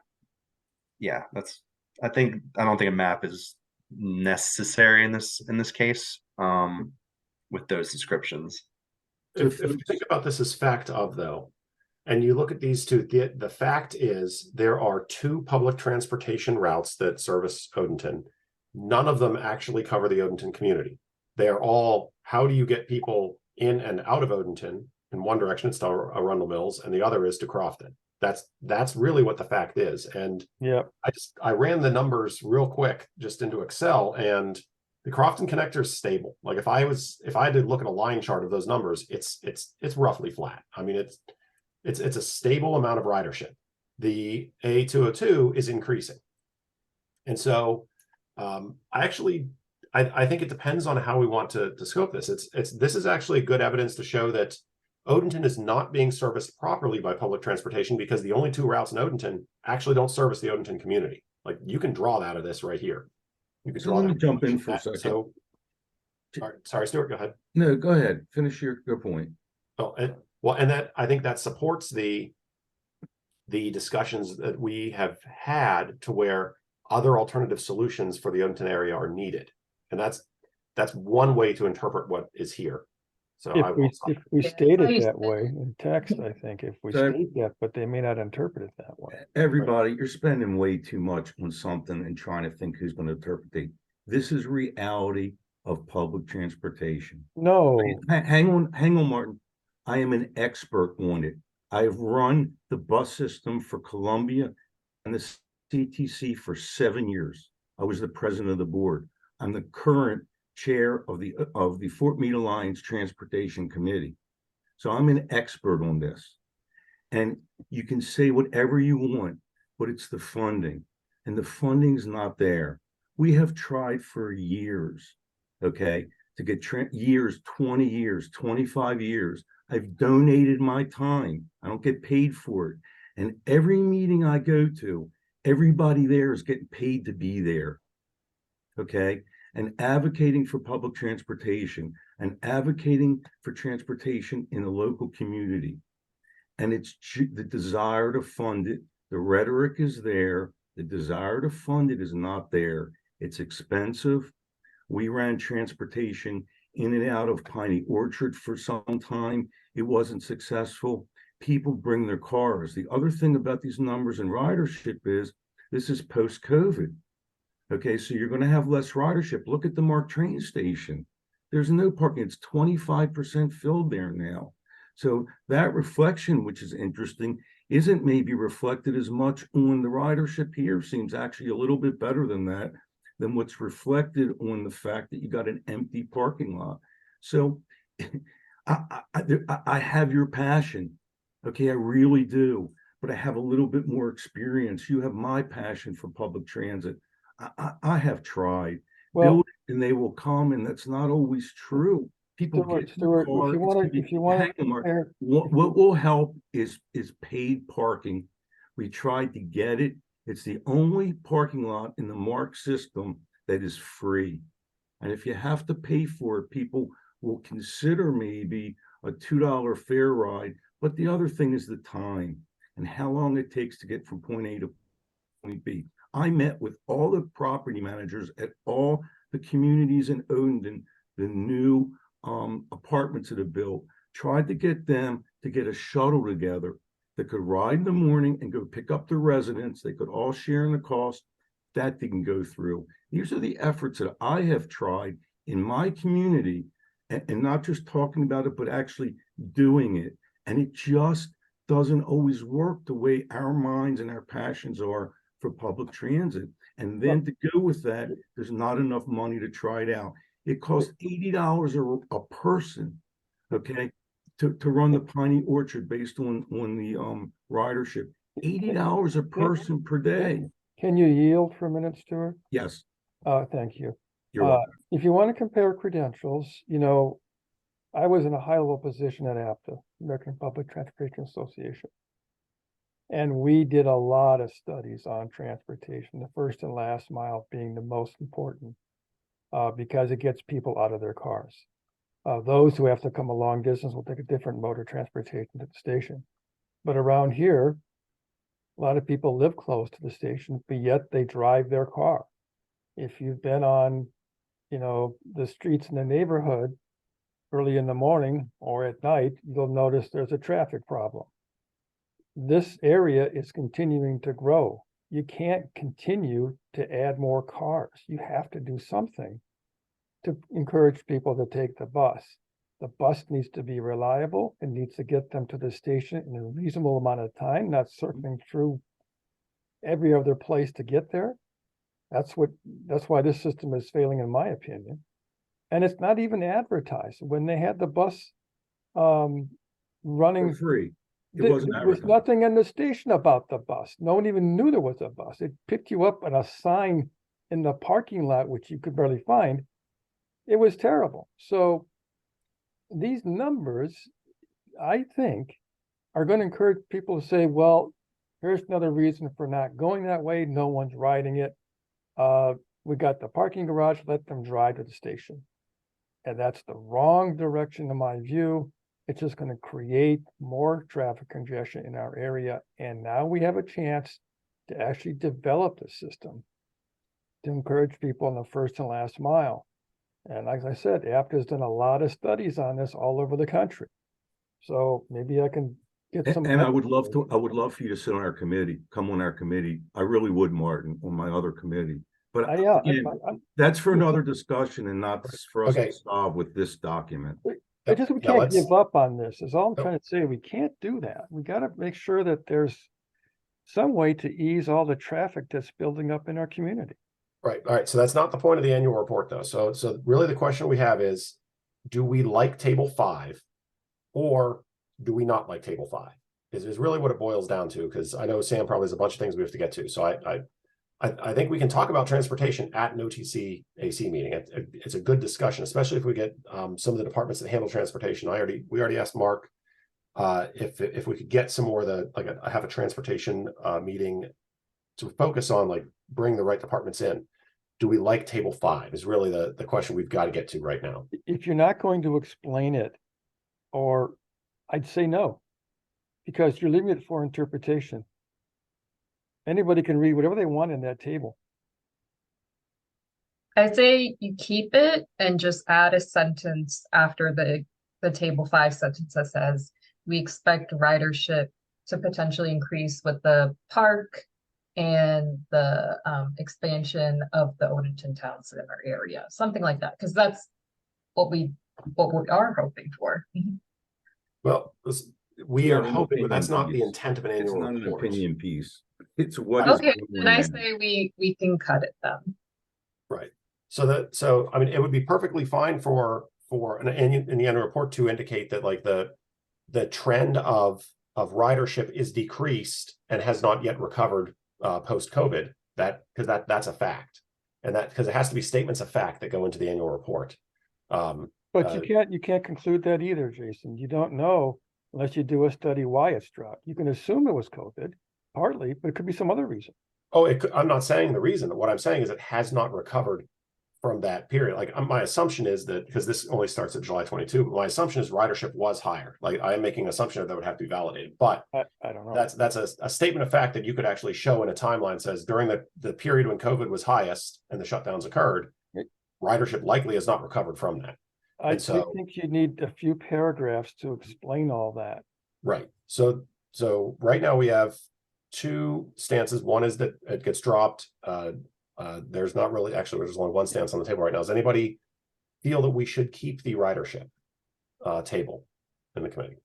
don't think a map is necessary in this case, with those descriptions. If you think about this as fact of, though, and you look at these two, the fact is there are 2 public transportation routes that service Odenton. None of them actually cover the Odenton community. They are all, how do you get people in and out of Odenton? In one direction, it's to Arundel Mills, and the other is to Crofton. That's really what the fact is. And yeah, I ran the numbers real quick just into Excel, and The Crofton connector is stable. Like if I had to look at a line chart of those numbers, it's roughly flat. I mean, it's a stable amount of ridership. The A202 is increasing. And so I think it depends on how we want to scope this. This is actually good evidence to show that Odenton is not being serviced properly by public transportation, because the only 2 routes in Odenton actually don't service the Odenton community. Like you can draw that out of this right here. You can So draw let me that jump in for a second. So, sorry, Stuart, go ahead. No, go ahead. Finish your point. Oh, and that I think that supports the discussions that we have had to where other alternative solutions for the Odenton area are needed, and that's one way to interpret what is here. So If we Yeah, state how it you that said way in text, I think if we So- state that, but they may not interpret it that way. Everybody, you're spending way too much on something and trying to think who's going to interpret it. This is reality of public transportation. No, Hang on, Martin. I am an expert on it. I have run the bus system for Columbia and the CTC for 7 years. I was the president of the board. I'm the current chair of the Fort Meade Alliance Transportation Committee. So I'm an expert on this. And you can say whatever you want, but it's the funding. And the funding's not there. We have tried for years, okay, to get years, 20 years, 25 years. I've donated my time. I don't get paid for it. And every meeting I go to, everybody there is getting paid to be there, okay? And advocating for public transportation and advocating for transportation in the local community. And it's the desire to fund it. The rhetoric is there. The desire to fund it is not there. It's expensive. We ran transportation in and out of Piney Orchard for some time. It wasn't successful. People bring their cars. The other thing about these numbers and ridership is this is post-COVID. Okay, so you're going to have less ridership. Look at the Mark train station. There's no parking. It's 25% filled there now. So that reflection, which is interesting, isn't maybe reflected as much on the ridership here. Seems actually a little bit better than that, than what's reflected on the fact that you got an empty parking lot. So I have your passion. Okay, I really do. But I have a little bit more experience. You have my passion for public transit. I have tried. well, Build it and they will come, and that's not always true. People get Stuart, car, if you want to compare, what will help is paid parking. We tried to get it. It's the only parking lot in the MARC system that is free. And if you have to pay for it, people will consider maybe a $2 fare ride. But the other thing is the time and how long it takes to get from point A to point B. I met with all the property managers at all the communities in Odenton, the new apartments that are built, tried to get them to get a shuttle together that could ride in the morning and go pick up the residents. They could all share in the cost. That didn't go through. These are the efforts that I have tried in my community, and not just talking about it, but actually doing it. And it just doesn't always work the way our minds and our passions are for public transit. And then to go with that, there's not enough money to try it out. It costs $80 a person, okay, to run the Piney Orchard based on the ridership. $80 a person per day. can you yield for a minute, Stuart? Yes, Thank you. you're welcome. If you want to compare credentials, you know, I was in a high-level position at APTA, American Public Transportation Association. And we did a lot of studies on transportation, the first and last mile being the most important, because it gets people out of their cars. Those who have to come a long distance will take a different mode of transportation to the station. But around here, a lot of people live close to the station, but yet they drive their car. If you've been on, you know, the streets in the neighborhood early in the morning or at night, you'll notice there's a traffic problem. This area is continuing to grow. You can't continue to add more cars. You have to do something to encourage people to take the bus. The bus needs to be reliable. It needs to get them to the station in a reasonable amount of time, not circling through every other place to get there. That's why this system is failing, in my opinion. And it's not even advertised. When they had the bus For running, free. It there wasn't was advertised. nothing in the station about the bus. No one even knew there was a bus. It picked you up on a sign in the parking lot, which you could barely find. It was terrible. So these numbers, I think, are going to encourage people to say, well, here's another reason for not going that way. No one's riding it. We got the parking garage, let them drive to the station. And that's the wrong direction in my view. It's just going to create more traffic congestion in our area. And now we have a chance to actually develop the system to encourage people in the first and last mile. And like I said, APTA has done a lot of studies on this all over the country. So maybe I can get some. And I would love for you to sit on our committee, come on our committee. I really would, Martin, on my other committee. But Yeah, again, that's for another discussion and not for us Okay. to solve with this document. I just, we Yeah, can't let's- give up on this, is all I'm Nope. trying to say. We can't do that. We gotta make sure that there's some way to ease all the traffic that's building up in our community. Right, all right, so that's not the point of the annual report, though. So really the question we have is, do we like table 5 or do we not like table 5? Is really what it boils down to, because I know Sam probably has a bunch of things we have to get to. So I think we can talk about transportation at an OTC AC meeting. It's a good discussion, especially if we get some of the departments that handle transportation. We already asked Mark if we could get some more of I have a transportation meeting to focus on, like, bring the right departments in. Do we like table 5 is really the question we've got to get to right now. If you're not going to explain it, or I'd say no, because you're leaving it for interpretation. Anybody can read whatever they want in that table. I say you keep it and just add a sentence after the table 5 sentence that says, we expect ridership to potentially increase with the park and the expansion of the Odenton Town Center area, something like that, because that's what we are hoping for. Well, we Yeah, are an hoping, but that's opinion not the piece. intent of an It's annual not an report. opinion piece. It's what is Okay, going then I on. say we can cut it then. Right. So I mean, it would be perfectly fine for in the annual report to indicate that, like, the trend of ridership is decreased and has not yet recovered post-COVID. Because that's a fact, and that because it has to be statements of fact that go into the annual report. But you can't conclude that either, Jason. You don't know unless you do a study why it's dropped. You can assume it was COVID, partly, but it could be some other reason. I'm not saying the reason. What I'm saying is it has not recovered from that period. Like, my assumption is that, because this only starts at July 22, but my assumption is ridership was higher. Like, I am making an assumption that would have to be validated, but I don't know. that's a statement of fact that you could actually show in a timeline. Says during the period when COVID was highest and the shutdowns occurred, ridership likely has not recovered from that. I so- think you need a few paragraphs to explain all that. Right. So right now we have 2 stances. One is that it gets dropped. There's not really, actually, there's only one stance on the table right now. Does anybody feel that we should keep the ridership table in the committee?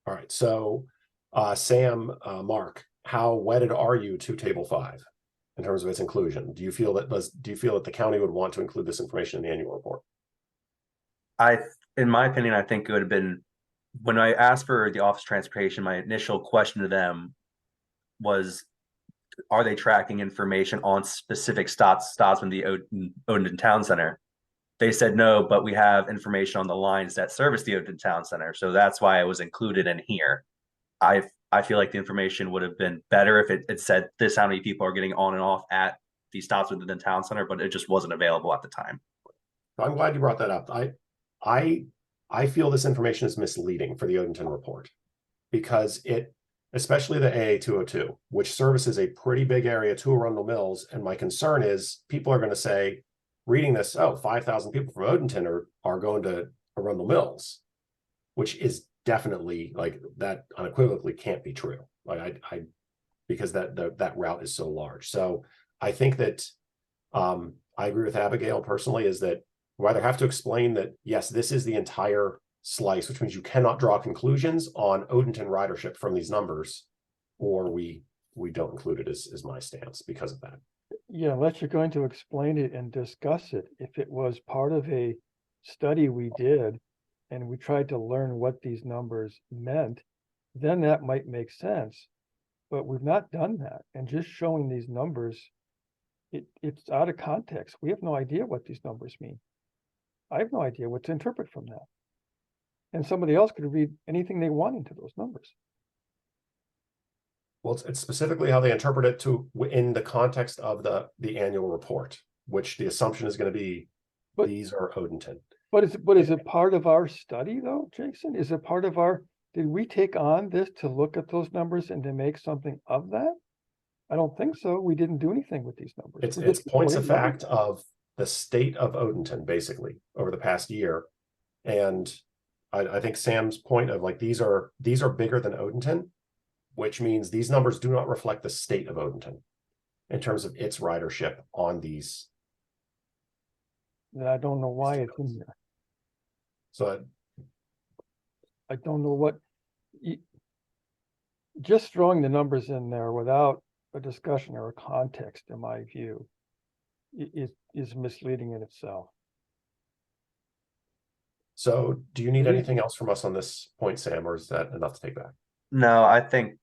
All right. So Sam, Mark, how wedded are you to table 5 in terms of its inclusion? Do you feel that the county would want to include this information in the annual report? In my opinion, I think it would have been, when I asked for the Office of Transportation, my initial question to them was, are they tracking information on specific stops in the Odenton Town Center? They said no, but we have information on the lines that service the Odenton Town Center. So that's why it was included in here. I feel like the information would have been better if it said this, how many people are getting on and off at these stops within the town center, but it just wasn't available at the time. I'm glad you brought that up. I feel this information is misleading for the Odenton report, because especially the AA 202, which services a pretty big area to Arundel Mills. And my concern is people are going to say, reading this, 5,000 people from Odenton are going to Arundel Mills, which is definitely, like, that unequivocally can't be true. Like, because that route is so large. So I think that I agree with Abigail personally, is that we either have to explain that, yes, this is the entire slice, which means you cannot draw conclusions on Odenton ridership from these numbers, or we don't include it is my stance because of that. Yeah, unless you're going to explain it and discuss it. If it was part of a study we did and we tried to learn what these numbers meant, then that might make sense. But we've not done that, and just showing these numbers, it's out of context. We have no idea what these numbers mean. I have no idea what to interpret from that. And somebody else could read anything they want into those numbers. Well, it's specifically how they interpret it in the context of the annual report, which the assumption is going to be these are Odenton. But is it part of our study though, Jason? Is it part of did we take on this to look at those numbers and to make something of that? I don't think so. We didn't do anything with these numbers. It's points of fact of the state of Odenton, basically, over the past year. And I think Sam's point of like, these are bigger than Odenton, which means these numbers do not reflect the state of Odenton in terms of its ridership on these. I don't know why it's in there. So I don't know what, just throwing the numbers in there without a discussion or a context, in my view, is misleading in itself. So do you need anything else from us on this point, Sam, or is that enough to take back? No, I think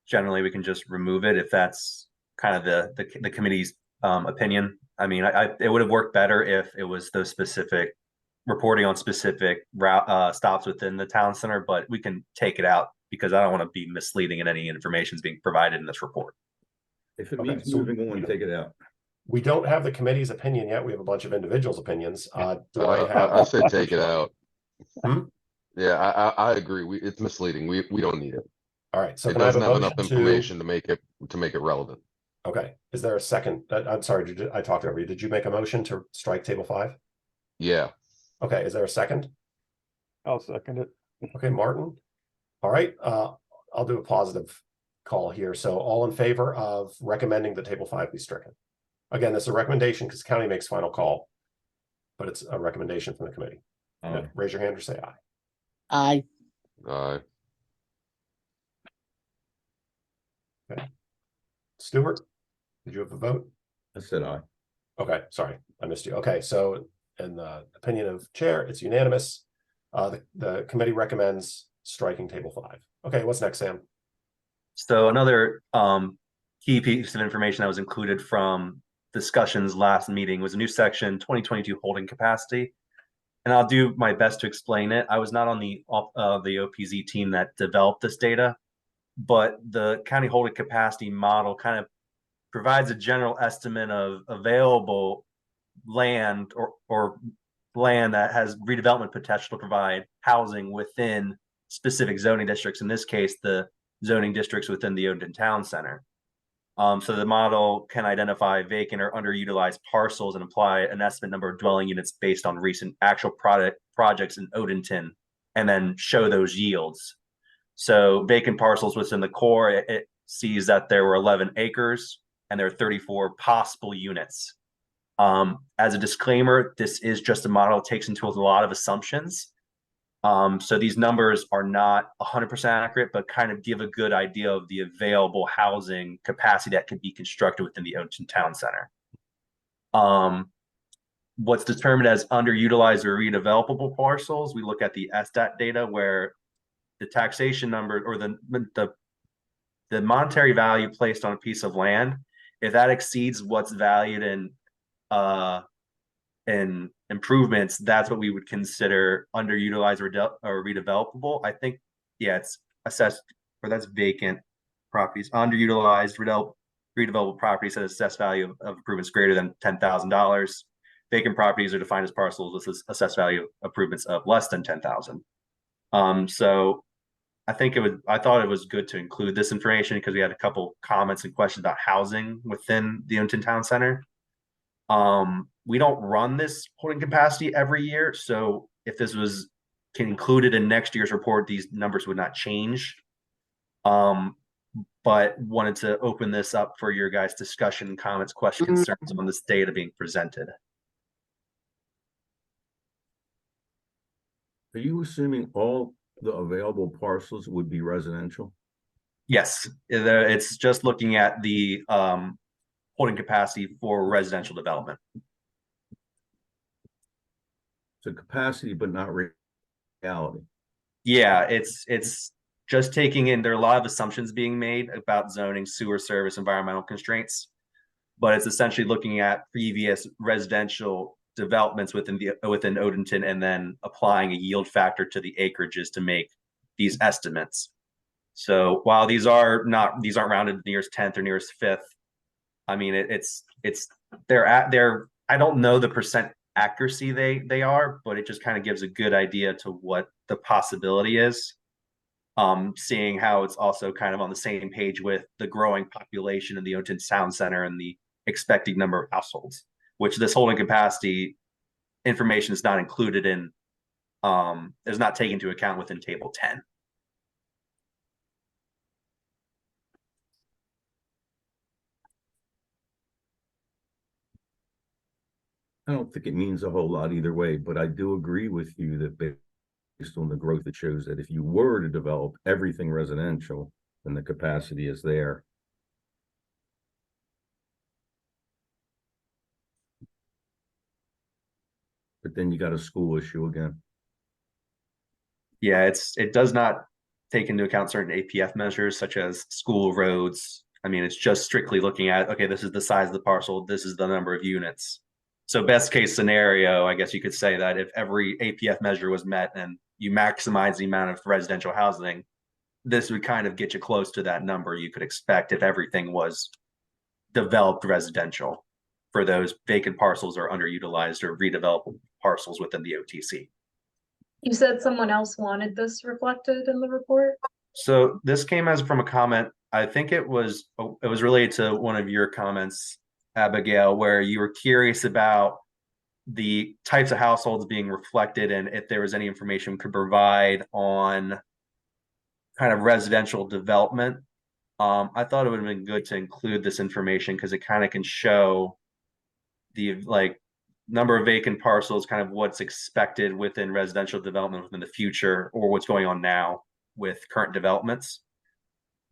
generally we can just remove it if that's kind of the committee's opinion. I mean, it would have worked better if it was those specific reporting on specific route stops within the town center, but we can take it out because I don't want to be misleading in any information is being provided in this report. If it Okay, means so moving on, take it out. We don't have the committee's opinion yet. We have a bunch of individuals' opinions. Do I have? I say take it out. Hmm? Yeah, I agree. It's misleading. We don't need it. All right. So It can I have a doesn't have enough motion information to make it relevant. Okay. Is there a second? I'm sorry. I talked over you. Did you make a motion to strike table 5? Yeah. Okay. Is there a second? I'll second it. Okay, Martin. All right. I'll do a positive call here. So all in favor of recommending that table 5 be stricken. Again, this is a recommendation because county makes final call, but it's a recommendation from the committee. Raise your hand or say aye. Aye. Okay. Stuart, did you have a vote? I said aye. Okay, sorry, I missed you. Okay, so in the opinion of chair, it's unanimous. The committee recommends striking table 5. Okay, what's next, Sam? So another key piece of information that was included from discussions last meeting was a new section 2022 holding capacity. And I'll do my best to explain it. I was not on the OPZ team that developed this data, but the county holding capacity model kind of provides a general estimate of available land or land that has redevelopment potential to provide housing within specific zoning districts. In this case, the zoning districts within the Odenton Town Center. So the model can identify vacant or underutilized parcels and apply an estimate number of dwelling units based on recent actual projects in Odenton, and then show those yields. So vacant parcels within the core, it sees that there were 11 acres and there are 34 possible units. As a disclaimer, this is just a model. It takes into a lot of assumptions. So these numbers are not 100% accurate, but kind of give a good idea of the available housing capacity that could be constructed within the Odenton Town Center. What's determined as underutilized or redevelopable parcels, we look at the SDAT data where the taxation number or the monetary value placed on a piece of land, if that exceeds what's valued in improvements, that's what we would consider underutilized or redevelopable. I think, yeah, it's assessed, or that's vacant properties. Underutilized redevelopable properties has assessed value of improvements greater than $10,000. Vacant properties are defined as parcels with assessed value of improvements of less than $10,000. So I thought it was good to include this information because we had a couple comments and questions about housing within the Odenton Town Center. We don't run this holding capacity every year, so if this was included in next year's report, these numbers would not change. But wanted to open this up for your guys' discussion, comments, questions, concerns on this data being presented. Are you assuming all the available parcels would be residential? Yes, it's just looking at the holding capacity for residential development. So capacity, but not reality. Yeah, it's just taking in, there are a lot of assumptions being made about zoning, sewer service, environmental constraints, but it's essentially looking at previous residential developments within Odenton and then applying a yield factor to the acreages to make these estimates. So while these aren't rounded to nearest 10th or nearest 5th, I mean they're I don't know the percent accuracy they are, but it just kind of gives a good idea to what the possibility is. Seeing how it's also kind of on the same page with the growing population in the Odenton Town Center and the expected number of households, which this holding capacity information is not included in, is not taken into account within table 10. I don't think it means a whole lot either way, but I do agree with you that based on the growth, it shows that if you were to develop everything residential, then the capacity is there. But then you got a school issue again. Yeah, it does not take into account certain APF measures such as school roads. I mean, it's just strictly looking at, okay, this is the size of the parcel, this is the number of units. So best case scenario, I guess you could say that if every APF measure was met and you maximize the amount of residential housing, this would kind of get you close to that number you could expect if everything was developed residential for those vacant parcels or underutilized or redeveloped parcels within the OTC. You said someone else wanted this reflected in the report? So this came as from a comment. I think it was related to one of your comments, Abigail, where you were curious about the types of households being reflected and if there was any information we could provide on kind of residential development. I thought it would have been good to include this information because it kind of can show the number of vacant parcels, kind of what's expected within residential development within the future or what's going on now with current developments.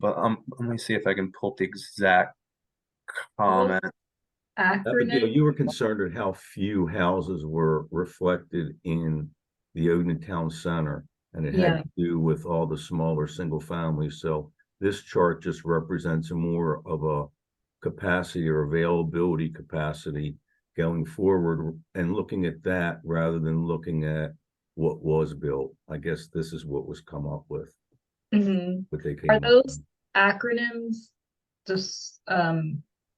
But let me see if I can pull up the exact comment. Abigail, you were concerned at how few houses were reflected in the Odenton Town Center, and it had to do with all the smaller single families. So this chart just represents more of a capacity or availability capacity going forward and looking at that rather than looking at what was built. I guess this is what was come up with. What they came Are up those with. acronyms just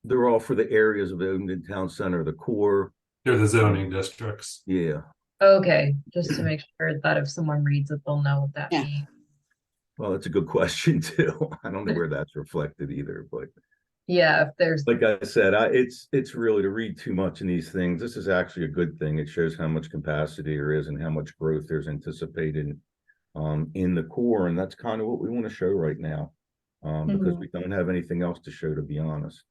They're all for the areas of the Odenton Town Center, the core. They're the zoning districts. Yeah. okay, just to make sure that if someone reads it, they'll know what that means. Well, that's a good question too. I don't know where that's reflected either, but Yeah, if there's like I said, it's really to read too much in these things. This is actually a good thing. It shows how much capacity there is and how much growth there's anticipated in the core, and that's kind of what we want to show right now, because we don't have anything else to show, to be honest.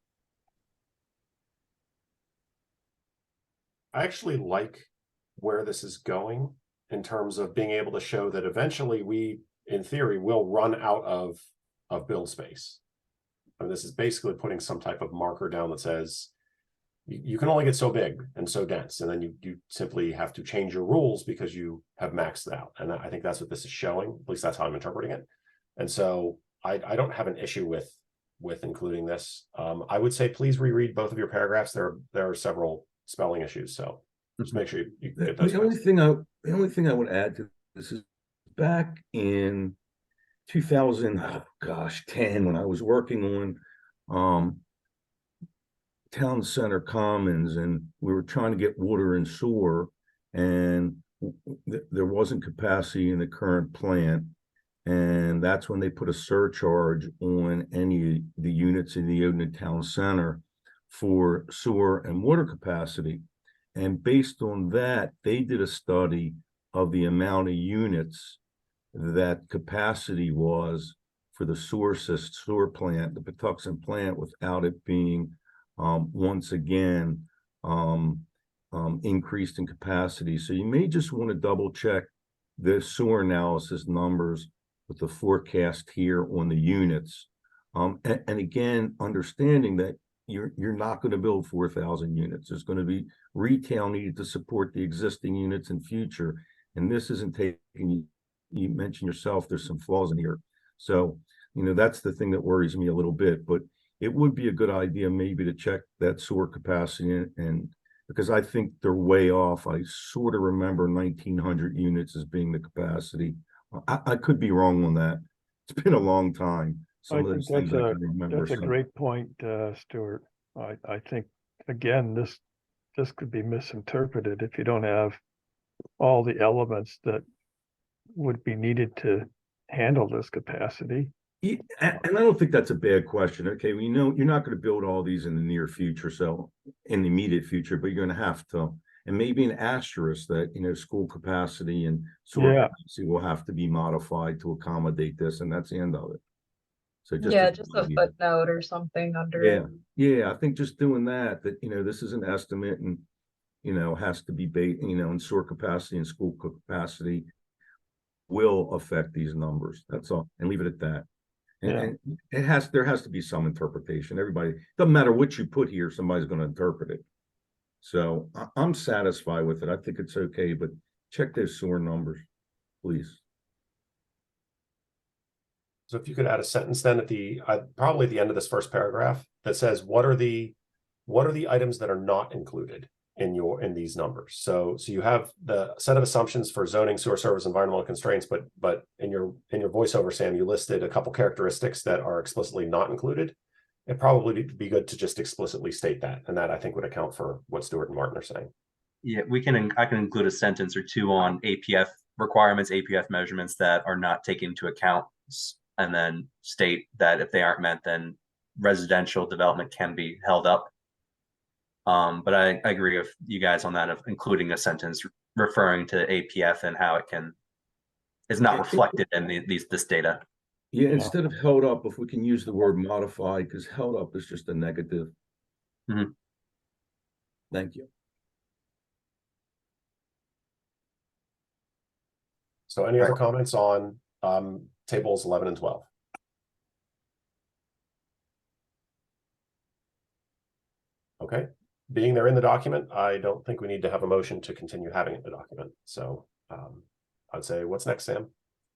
I actually like where this is going in terms of being able to show that eventually we, in theory, will run out of build space. I mean, this is basically putting some type of marker down that says you can only get so big and so dense, and then you simply have to change your rules because you have maxed out. And I think that's what this is showing. At least that's how I'm interpreting it. And so I don't have an issue with including this. I would say please reread both of your paragraphs. There are several spelling issues, so just make sure you get those. The only thing I would add to this is back in 2010 when I was working on Town Center Commons, and we were trying to get water and sewer, and there wasn't capacity in the current plant, and that's when they put a surcharge on any of the units in the Odenton Town Center for sewer and water capacity. And based on that, they did a study of the amount of units that capacity was for the sewer plant, the Patuxent plant, without it being once again increased in capacity. So you may just want to double check the sewer analysis numbers with the forecast here on the units. And again, understanding that you're not going to build 4,000 units. There's going to be retail needed to support the existing units in future. And this isn't taking, you mentioned yourself, there's some flaws in here. So, that's the thing that worries me a little bit, but it would be a good idea maybe to check that sewer capacity, and because I think they're way off. I sort of remember 1,900 units as being the capacity. I could be wrong on that. It's been a long time. I Some of think those things I can remember. that's a so- great point, Stuart. I think, again, this could be misinterpreted if you don't have all the elements that would be needed to handle this capacity. Yeah, and I don't think that's a bad question. Okay, we know you're not going to build all these in the near future, so in the immediate future, but you're going to have to, and maybe an asterisk that school capacity and sewer Yeah. capacity will have to be modified to accommodate this, and that's the end of it. So Yeah, as just an a idea. footnote or something under Yeah, it. yeah, I think just doing that this is an estimate, and has to be based, and sewer capacity and school capacity will affect these numbers. That's all, and leave it at that. And there has to be some interpretation. Everybody, doesn't matter what you put here, somebody's going to interpret it. So I'm satisfied with it. I think it's okay, but check those sewer numbers, please. So if you could add a sentence then at probably at the end of this first paragraph that says, what are the items that are not included in these numbers? So you have the set of assumptions for zoning, sewer service, environmental constraints, but in your voiceover, Sam, you listed a couple characteristics that are explicitly not included. It'd probably be good to just explicitly state that, and that I think would account for what Stuart and Martin are saying. Yeah, I can include a sentence or two on APF requirements, APF measurements that are not taken into account, and then state that if they aren't met, then residential development can be held up. But I agree with you guys on that, of including a sentence referring to APF and how it is not reflected in this data. Yeah, instead of held up, if we can use the word modified, because held up is just a negative. Mhm. Thank you. So any other comments on tables 11 and 12? Okay, being they're in the document, I don't think we need to have a motion to continue having it in the document. So I'd say, what's next, Sam?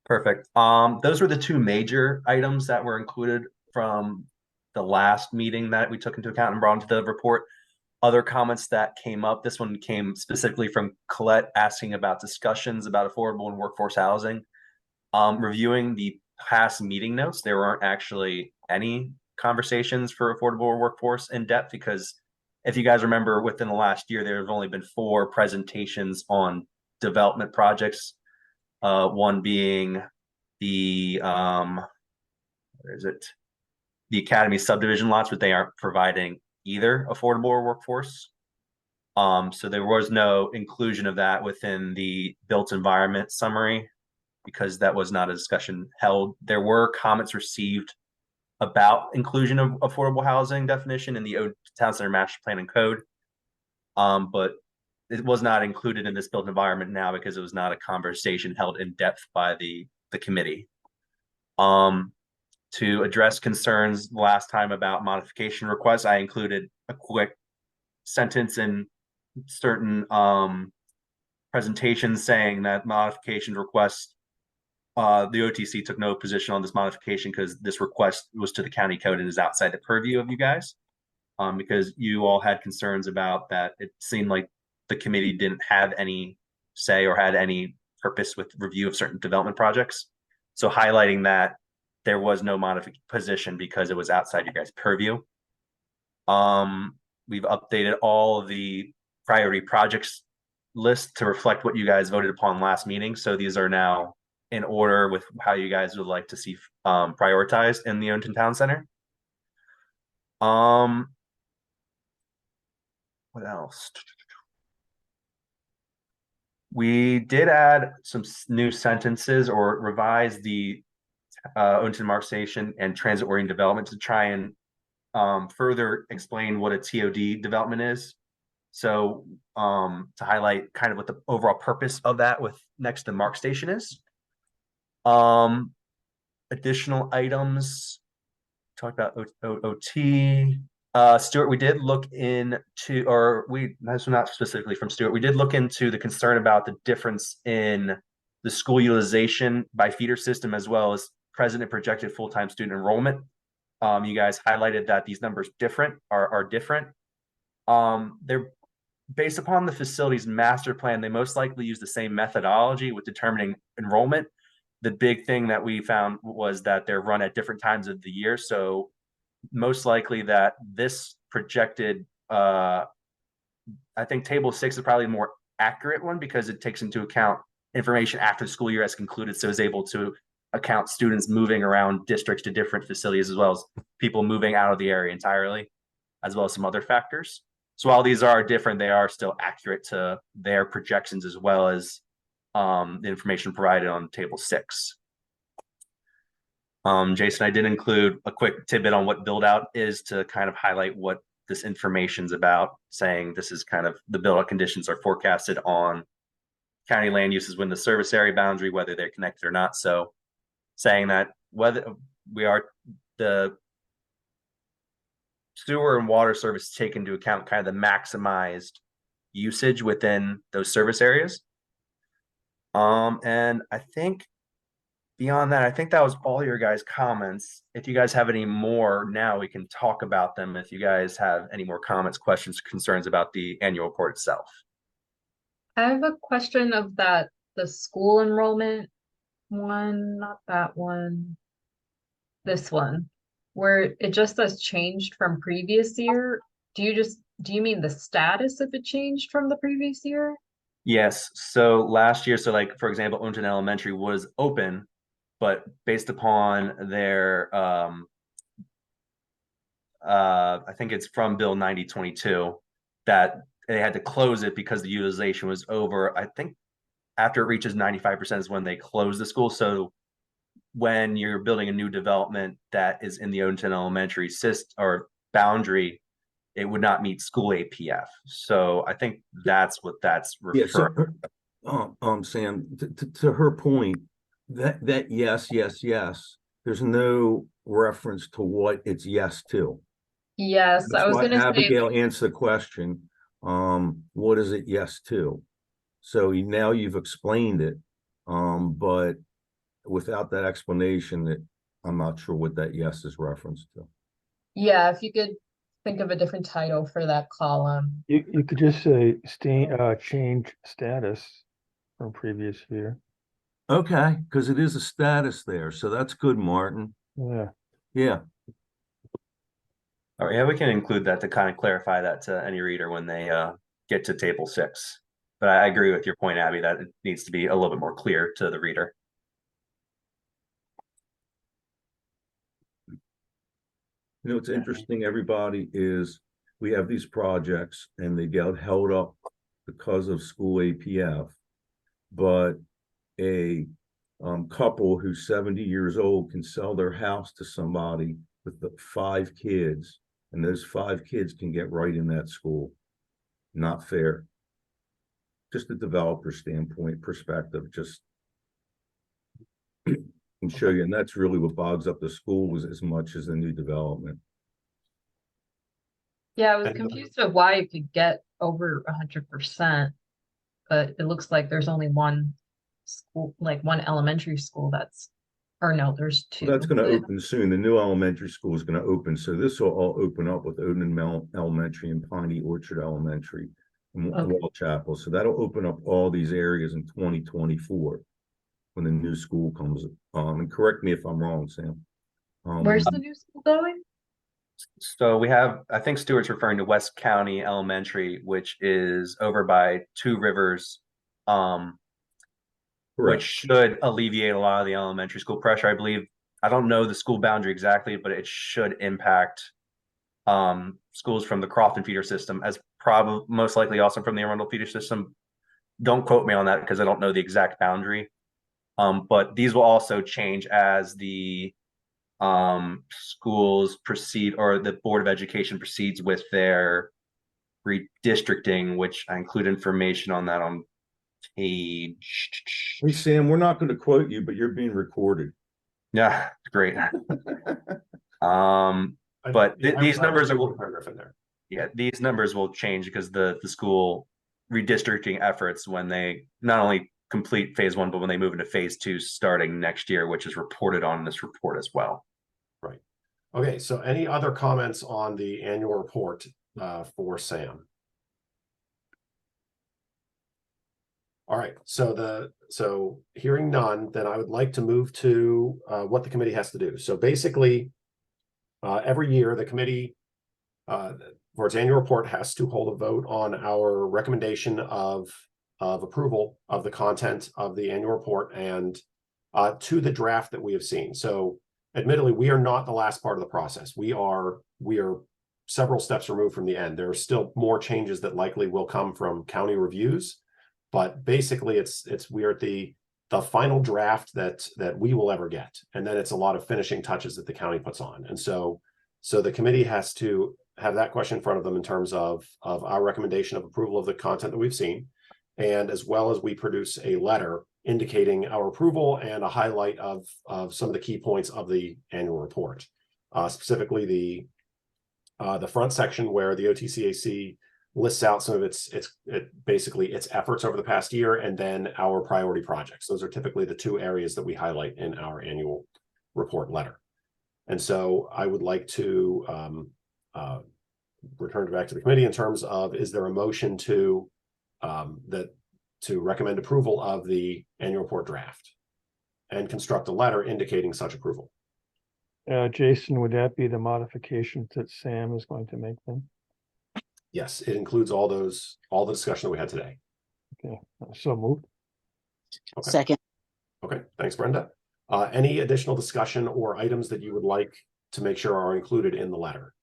Perfect. Those were the two major items that were included from the last meeting that we took into account and brought into the report. Other comments that came up, this one came specifically from Colette asking about discussions about affordable and workforce housing. Reviewing the past meeting notes, there weren't actually any conversations for affordable or workforce in depth, because if you guys remember, within the last year, there have only been 4 presentations on development projects. One being the the Academy subdivision lots, but they aren't providing either affordable or workforce. So there was no inclusion of that within the built environment summary, because that was not a discussion held. There were comments received about inclusion of affordable housing definition in the Odenton Town Center Master Plan and Code, but it was not included in this built environment now because it was not a conversation held in depth by the committee. To address concerns last time about modification requests, I included a quick sentence in certain presentations saying that modification requests, the OTC took no position on this modification because this request was to the county code and is outside the purview of you guys, because you all had concerns about that. It seemed like the committee didn't have any say or had any purpose with review of certain development projects. So highlighting that there was no modification position because it was outside your guys' purview. We've updated all of the priority projects list to reflect what you guys voted upon last meeting. So these are now in order with how you guys would like to see prioritized in the Odenton Town Center. What else? We did add some new sentences or revise the Odenton Mark Station and transit-oriented development to try and further explain what a TOD development is. So to highlight kind of what the overall purpose of that with next to Mark Station is. Additional items, talked about OT. Stuart, we did look into, or this was not specifically from Stuart, we did look into the concern about the difference in the school utilization by feeder system, as well as present and projected full-time student enrollment. You guys highlighted that these numbers are different. They're based upon the facility's master plan. They most likely use the same methodology with determining enrollment. The big thing that we found was that they're run at different times of the year. So most likely that this projected, I think table 6 is probably the more accurate one because it takes into account information after the school year has concluded. So it's able to account students moving around districts to different facilities, as well as people moving out of the area entirely, as well as some other factors. So while these are different, they are still accurate to their projections, as well as the information provided on table 6. Jason, I did include a quick tidbit on what build out is to kind of highlight what this information's about, saying this is kind of the build out conditions are forecasted on county land uses within the service area boundary, whether they're connected or not. So saying that whether the sewer and water service take into account kind of the maximized usage within those service areas. And I think beyond that, I think that was all your guys' comments. If you guys have any more now, we can talk about them. If you guys have any more comments, questions, concerns about the annual report itself. I have a question of the school enrollment one, not that one, this one, where it just says changed from previous year. Do you mean the status of it changed from the previous year? Yes. So last year, so like, for example, Odenton Elementary was open, but based upon their, I think it's from Bill 9022, that they had to close it because the utilization was over. I think after it reaches 95% is when they close the school. So when you're building a new development that is in the Odenton Elementary system or boundary, it would not meet school APF. So I think that's what that's referring. Yeah, so, Sam, to her point, that yes, there's no reference to what it's yes to. Yes, I That's was why gonna say, Abigail answered the question, what is it yes to? So now you've explained it, but without that explanation, I'm not sure what that yes is referenced to. yeah, if you could think of a different title for that column. You could just say change status from previous year. Okay, because it is a status there, so that's good, Martin. Yeah. Yeah. All right, yeah, we can include that to kind of clarify that to any reader when they get to table 6. But I agree with your point, Abby, that it needs to be a little bit more clear to the reader. You know, what's interesting, everybody, is we have these projects and they get held up because of school APF, but a couple who's 70 years old can sell their house to somebody with 5 kids, and those 5 kids can get right in that school. Not fair. Just a developer standpoint perspective, just can show you, and that's really what bogs up the schools as much as the new development. Yeah, I was confused with why you could get over 100%, but it looks like there's only one school, like one elementary school or no, there's 2. Well, that's going to open soon. The new elementary school is going to open, so this will all open up with Odenton Elementary and Piney Orchard Elementary and Wall Chapel. So that'll open up all these areas in 2024 when the new school comes. And correct me if I'm wrong, Sam. Where's the new school going? So we have, I think Stuart's referring to West County Elementary, which is over by Two Rivers, which should alleviate a lot of the elementary school pressure. I believe, I don't know the school boundary exactly, but it should impact schools from the Crofton feeder system, as probably most likely also from the Arundel feeder system. Don't quote me on that because I don't know the exact boundary. But these will also change as the schools proceed, or the Board of Education proceeds with their redistricting, which I include information on that on page. Hey, Sam, we're not going to quote you, but you're being recorded. Yeah, great. I- But yeah, these I would numbers do are one paragraph in there. yeah, these numbers will change because the school redistricting efforts when they not only complete phase 1, but when they move into phase 2 starting next year, which is reported on in this report as well. Right. Okay, so any other comments on the annual report for Sam? All right, so hearing none, then I would like to move to what the committee has to do. So basically, every year the committee for its annual report has to hold a vote on our recommendation of approval of the content of the annual report and to the draft that we have seen. So admittedly, we are not the last part of the process. We are several steps removed from the end. There are still more changes that likely will come from county reviews, but basically we are at the final draft that we will ever get. And then it's a lot of finishing touches that the county puts on. And so the committee has to have that question in front of them in terms of our recommendation of approval of the content that we've seen. And as well as we produce a letter indicating our approval and a highlight of some of the key points of the annual report. Specifically the front section where the OTCAC lists out some of basically its efforts over the past year, and then our priority projects. Those are typically the two areas that we highlight in our annual report letter. And so I would like to return back to the committee in terms of, is there a motion to recommend approval of the annual report draft and construct a letter indicating such approval? Jason, would that be the modifications that Sam is going to make then? Yes, it includes all the discussion that we had today. Okay, so moved. Okay. Second. Okay, thanks, Brenda. Any additional discussion or items that you would like to make sure are included in the letter,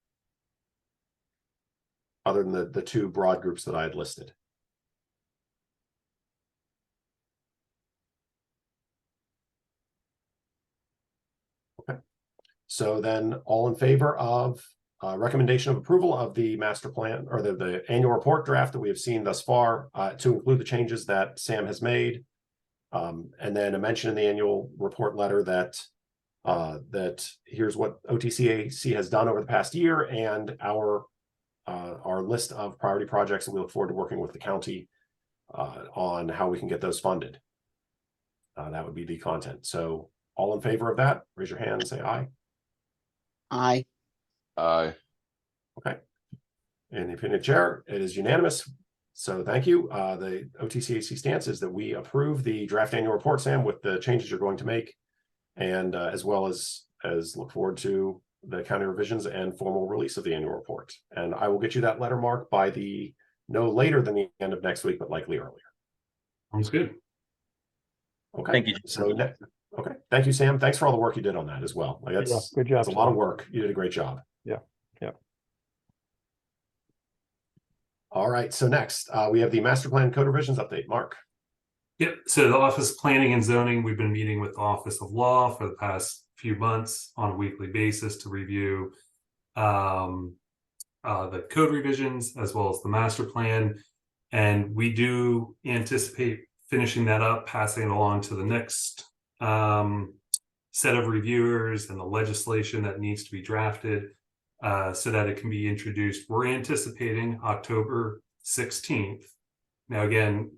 other than the two broad groups that I had listed? Okay, so then all in favor of recommendation of approval of the master plan or the annual report draft that we have seen thus far, to include the changes that Sam has made, and then a mention in the annual report letter that here's what OTCAC has done over the past year, and our list of priority projects, and we look forward to working with the county on how we can get those funded. That would be the content. So all in favor of that, raise your hand and say aye. Aye. Aye. Okay. In the opinion of the chair, it is unanimous. So thank you. The OTCAC stance is that we approve the draft annual report, Sam, with the changes you're going to make, and as well as look forward to the county revisions and formal release of the annual report. And I will get you that letter, Mark, by no later than the end of next week, but likely earlier. Sounds good. Okay. Thank you. So okay. Thank you, Sam. Thanks for all the work you did on that as well. Like Yeah, good job. that's a lot of work. You did a great job. Yeah. Yeah. All right. So next, we have the master plan code revisions update. Mark. Yep. So the Office of Planning and Zoning, we've been meeting with the Office of Law for the past few months on a weekly basis to review the code revisions as well as the master plan. And we do anticipate finishing that up, passing it along to the next set of reviewers and the legislation that needs to be drafted so that it can be introduced. We're anticipating October 16th. Now, again,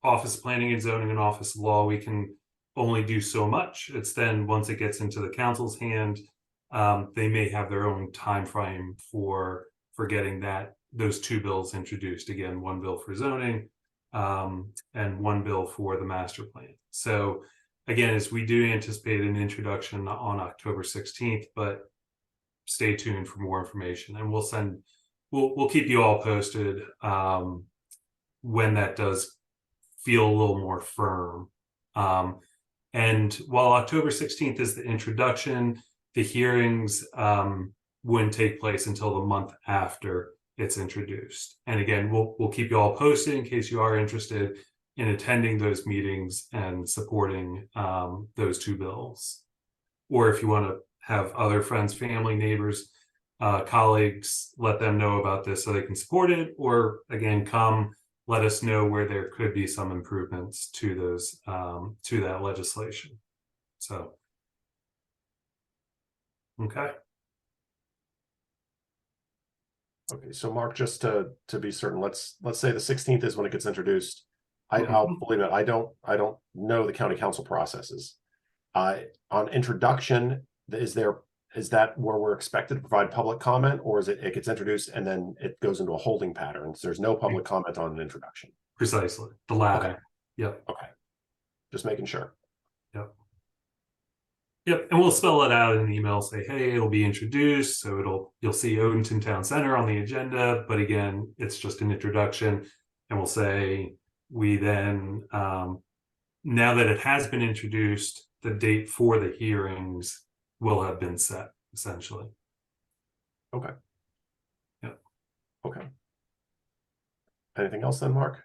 Office of Planning and Zoning and Office of Law, we can only do so much. It's then once it gets into the council's hand, they may have their own time frame for getting those two bills introduced. Again, one bill for zoning and one bill for the master plan. So again, as we do anticipate an introduction on October 16th, but stay tuned for more information, and we'll keep you all posted when that does feel a little more firm. And while October 16th is the introduction, the hearings wouldn't take place until the month after it's introduced. And again, we'll keep you all posted in case you are interested in attending those meetings and supporting those two bills. Or if you want to have other friends, family, neighbors colleagues, let them know about this so they can support it, or again, come let us know where there could be some improvements to those to that legislation. So, okay. Okay, so Mark, just to be certain, let's say the 16th is when it gets introduced. I'll believe it. I don't know the county council processes. On introduction, is that where we're expected to provide public comment, or is it gets introduced and then it goes into a holding pattern? So there's no public comment on an introduction. Precisely, the latter. Okay. Yep. Okay. Just making sure. Yep. Yep, and we'll spell it out in an email, say, hey, it'll be introduced, so you'll see Odenton Town Center on the agenda, but again, it's just an introduction, and we'll say, we then, now that it has been introduced, the date for the hearings will have been set, essentially. Okay. Yep. Okay. Anything else then, Mark?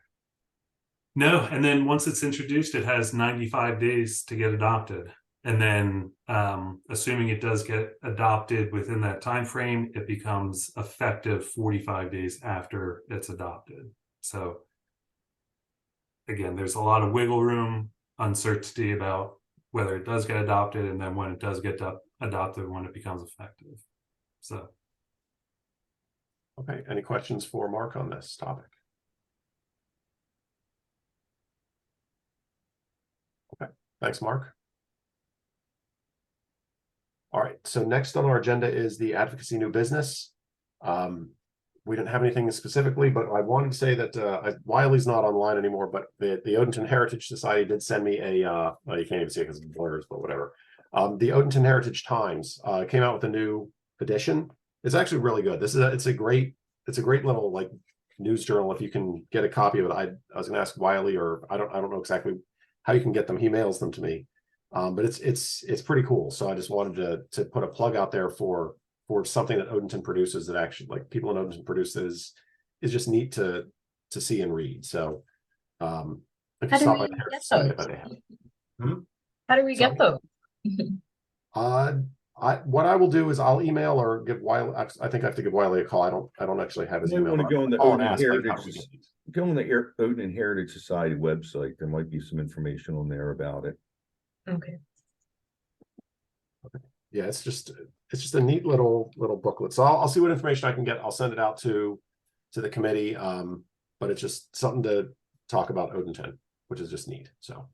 No, and then once it's introduced, it has 95 days to get adopted. And then, assuming it does get adopted within that time frame, it becomes effective 45 days after it's adopted. So, again, there's a lot of wiggle room, uncertainty about whether it does get adopted, and then when it does get adopted, when it becomes effective. So, okay. Any questions for Mark on this topic? Okay. Thanks, Mark. All right, so next on our agenda is the advocacy new business. We didn't have anything specifically, but I wanted to say that Wiley's not online anymore, but the Odenton Heritage Society did send me a, well, you can't even see it because it's blurs, but whatever. The Odenton Heritage Times came out with a new edition. It's actually really good. It's a great little like news journal. If you can get a copy of it, I was going to ask Wiley, or I don't know exactly how you can get them. He mails them to me. But it's pretty cool. So I just wanted to put a plug out there for something that Odenton produces that actually, like, people in Odenton produce is just neat to see and read. So if you stop by the Heritage Society, I have. How do we get those? What I will do is I'll email or give Wiley. I think I have to give Wiley a call. I don't actually have his You email. want to go on the I'll Odenton ask, like, how do we Heritage, get these? go on the Odenton Heritage Society website. There might be some information on there about it. Okay. Yeah, it's just a neat little booklet. So I'll see what information I can get. I'll send it out to the committee. But it's just something to talk about Odenton, which is just neat. So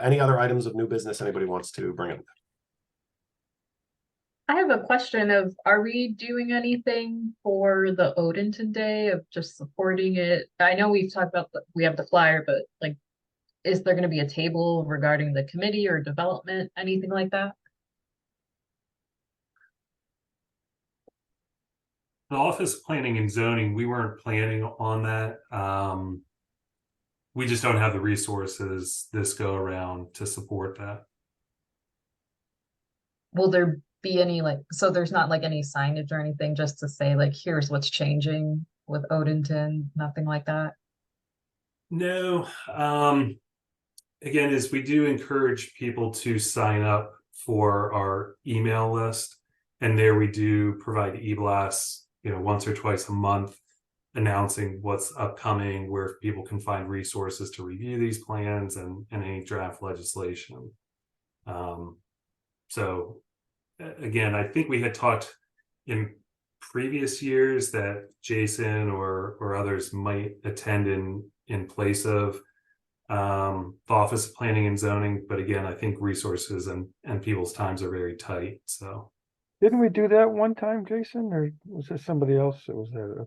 any other items of new business anybody wants to bring up? I have a question of, are we doing anything for the Odenton Day of just supporting it? I know we've talked about we have the flyer, but like, is there going to be a table regarding the committee or development, anything like that? the Office of Planning and Zoning, we weren't planning on that. We just don't have the resources this go around to support that. Will there be any so there's not like any signage or anything just to say like, here's what's changing with Odenton, nothing like that? No. Again, is we do encourage people to sign up for our email list, and there we do provide e-blasts, once or twice a month, announcing what's upcoming, where people can find resources to review these plans and any draft legislation. So again, I think we had talked in previous years that Jason or others might attend in place of the Office of Planning and Zoning, but again, I think resources and people's times are very tight. So Didn't we do that one time, Jason, or was there somebody else that was there? I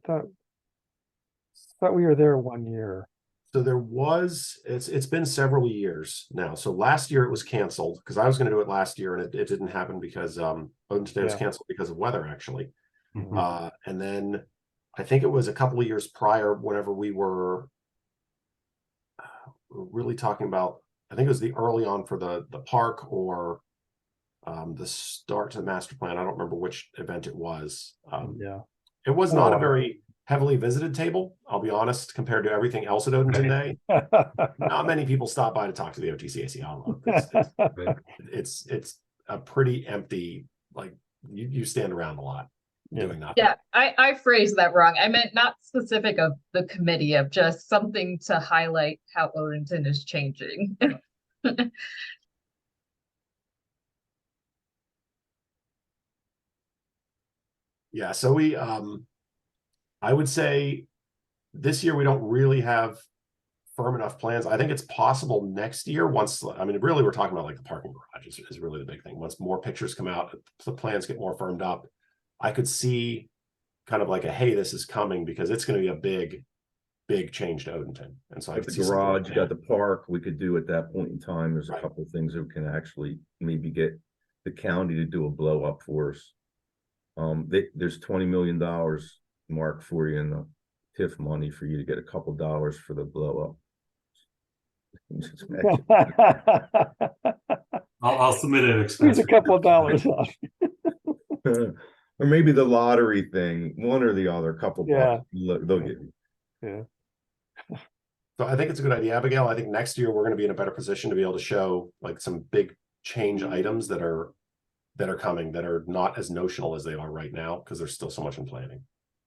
thought we were there one year. So there was, it's been several years now. So last year it was canceled because I was going to do it last year and it didn't happen because Odenton was canceled because of weather, actually. mhm. And then I think it was a couple of years prior, whenever we were really talking about, I think it was the early on for the park or the start to the master plan. I don't remember which event it was. It was not a very heavily visited table, I'll be honest, compared to everything else at Odenton Day. Not many people stop by to talk to the OTCAC. It's a pretty empty, like you stand around a lot. Yeah. doing that. Yeah, I phrased that wrong. I meant not specific of the committee, of just something to highlight how Odenton is changing. Yeah, so we I would say this year we don't really have firm enough plans. I think it's possible next year once, I mean, really we're talking about like the parking garage is really the big thing. Once more pictures come out, the plans get more firmed up. I could see kind of like a, hey, this is coming, because it's going to be a big change to Odenton. And so I Like could the see something like garage, you got that. the park, we could do at that point in time. There's a Right. couple of things that we can actually maybe get the county to do a blow up for us. There's $20 million, Mark, for you in the TIF money for you to get a couple dollars for the blow up. Just imagine. I'll submit an Here's expense. a couple of dollars off. Or maybe the lottery thing, one or the other, a couple Yeah. bucks. They'll give you. Yeah. So I think it's a good idea, Abigail. I think next year we're going to be in a better position to be able to show like some big change items that are coming, that are not as notional as they are right now, because there's still so much in planning.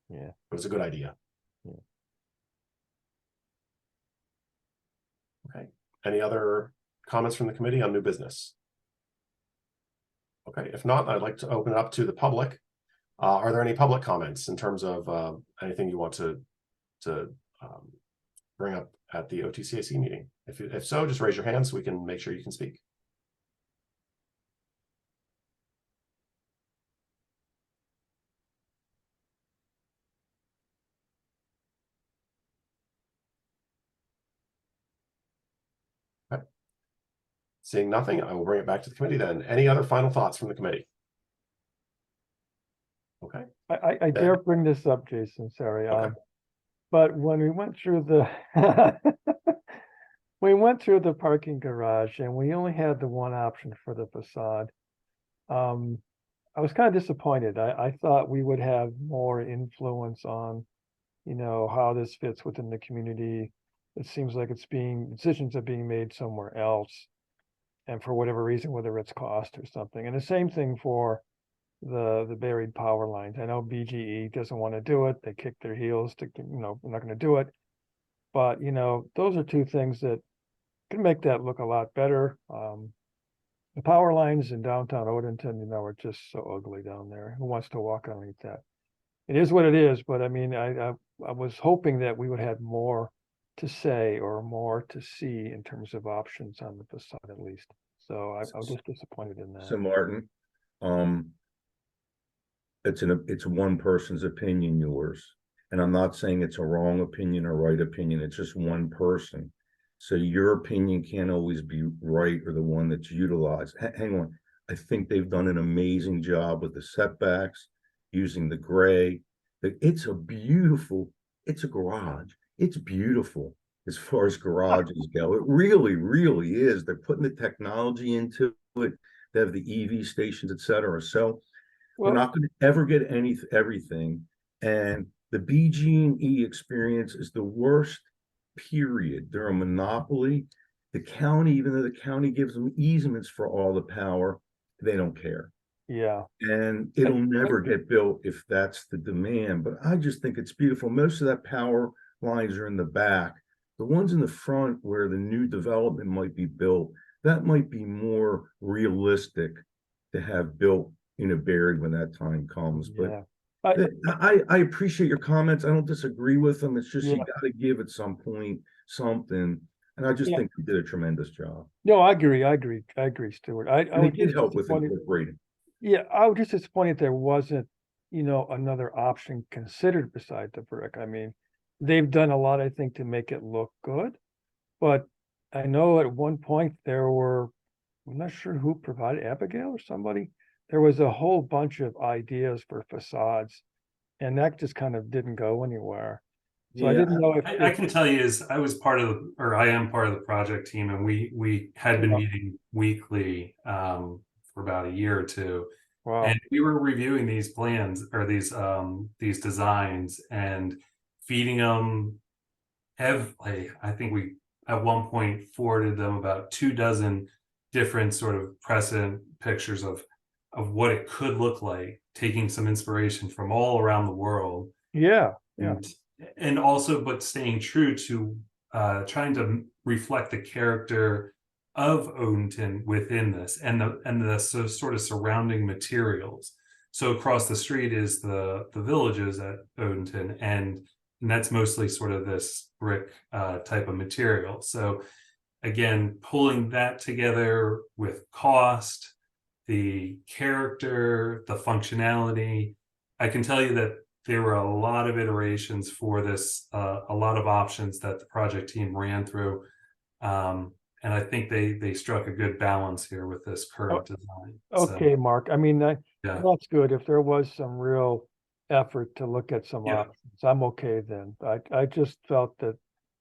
Yeah. But it's a good idea. Yeah. Okay. Any other comments from the committee on new business? Okay, if not, I'd like to open it up to the public. Are there any public comments in terms of anything you want to bring up at the OTCAC meeting? If so, just raise your hand so we can make sure you can speak. Okay. Seeing nothing, I will bring it back to the committee then. Any other final thoughts from the committee? Okay. I dare bring this up, Jason, sorry. Okay. But when we went through the parking garage and we only had the one option for the facade, I was kind of disappointed. I thought we would have more influence on, how this fits within the community. It seems like decisions are being made somewhere else. And for whatever reason, whether it's cost or something. And the same thing for the buried power lines. I know BGE doesn't want to do it. They kick their heels to, we're not going to do it. But, those are two things that can make that look a lot better. The power lines in downtown Odenton, are just so ugly down there. Who wants to walk underneath that? It is what it is, but I mean, I was hoping that we would have more to say or more to see in terms of options on the facade at least. So I was just disappointed in that. So Martin, it's one person's opinion, yours. And I'm not saying it's a wrong opinion or right opinion. It's just one person. So your opinion can't always be right or the one that's utilized. Hang on. I think they've done an amazing job with the setbacks, using the gray. It's a garage. It's beautiful as far as garages go. It really, really is. They're putting the technology into it. They have the EV stations, etc. So we're not going to ever get everything. And the BG&E experience is the worst, period. They're a monopoly. The county, even though the county gives them easements for all the power, they don't care. Yeah. And it'll never get built if that's the demand. But I just think it's beautiful. Most of that power lines are in the back. The ones in the front where the new development might be built, that might be more realistic to have built, buried when that time comes. Yeah. But I appreciate your comments. I don't disagree with them. It's just you Yeah. got to give at some point something. And I just Yeah. think we did a tremendous job. No, I agree, Stuart. I And was it did just help with disappointed. incorporating. Yeah, I was just disappointed there wasn't, another option considered beside the brick. I mean, they've done a lot, I think, to make it look good. But I know at one point I'm not sure who provided, Abigail or somebody. There was a whole bunch of ideas for facades, and that just kind of didn't go anywhere. So I didn't know I can tell you is I am part of the project team, and we had been meeting weekly for about a year or two. Wow. And we were reviewing these plans or these designs and feeding them heavily. I think we at one point forwarded them about 24 different sort of precedent pictures of what it could look like taking some inspiration from all around the world. Yeah, yeah. And also, but staying true to trying to reflect the character of Odenton within this, and the sort of surrounding materials. So across the street is the villages at Odenton, and that's mostly sort of this brick type of material. So again, pulling that together with cost, the character, the functionality, I can tell you that there were a lot of iterations for this, a lot of options that the project team ran through. And I think they struck a good balance here with this current design. Okay, Mark. I mean, Yeah. that's good. If there was some real effort to look at some Yeah. options, I'm okay then. I just felt that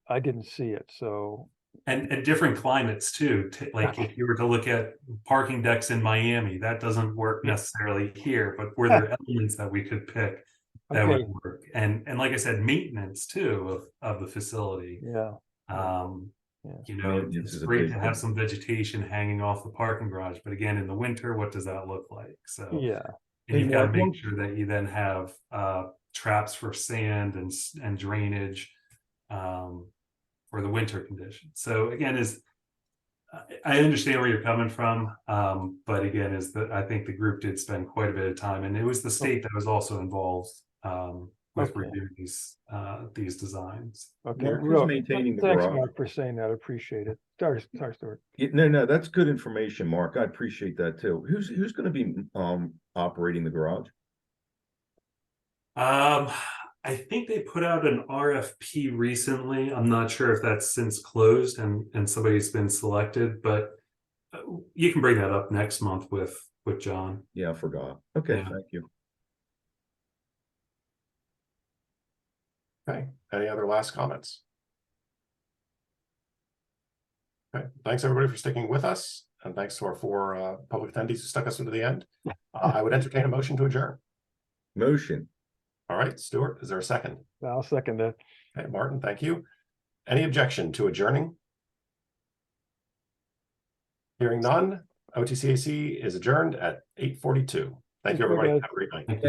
I didn't see it, so. And different climates too. Like if you were to look at parking decks in Miami, that doesn't work necessarily here, but were there elements that we could pick that Okay. would work? And like I said, maintenance too of the facility. Yeah. You know, Maintenance it's is a great big to have thing. some vegetation hanging off the parking garage, but again, in the winter, what does that look like? So Yeah. and you've Hey, got to Mark, make one- sure that you then have traps for sand and drainage for the winter conditions. So again, I understand where you're coming from, but again, is that I think the group did spend quite a bit of time, and it was the state that was also involved with Okay. reviewing these designs. Okay. Mark, who's Real- maintaining the Thanks, garage? Mark, for saying that. I appreciate it. Sorry, Stuart. No, that's good information, Mark. I appreciate that too. Who's gonna be operating the garage? I think they put out an RFP recently. I'm not sure if that's since closed and somebody's been selected, but you can bring that up next month with John. Yeah, I forgot. Okay, Yeah. thank you. Okay, any other last comments? Okay, thanks everybody for sticking with us, and thanks to our four public attendees who stuck us into the end. I would entertain a motion to adjourn. Motion. All right, Stuart, is there a second? I'll second that. Okay, Martin, thank you. Any objection to adjourning? Hearing none, OTCAC is adjourned at 8:42. Thank you, everybody. guys. Have a great night. Thank you.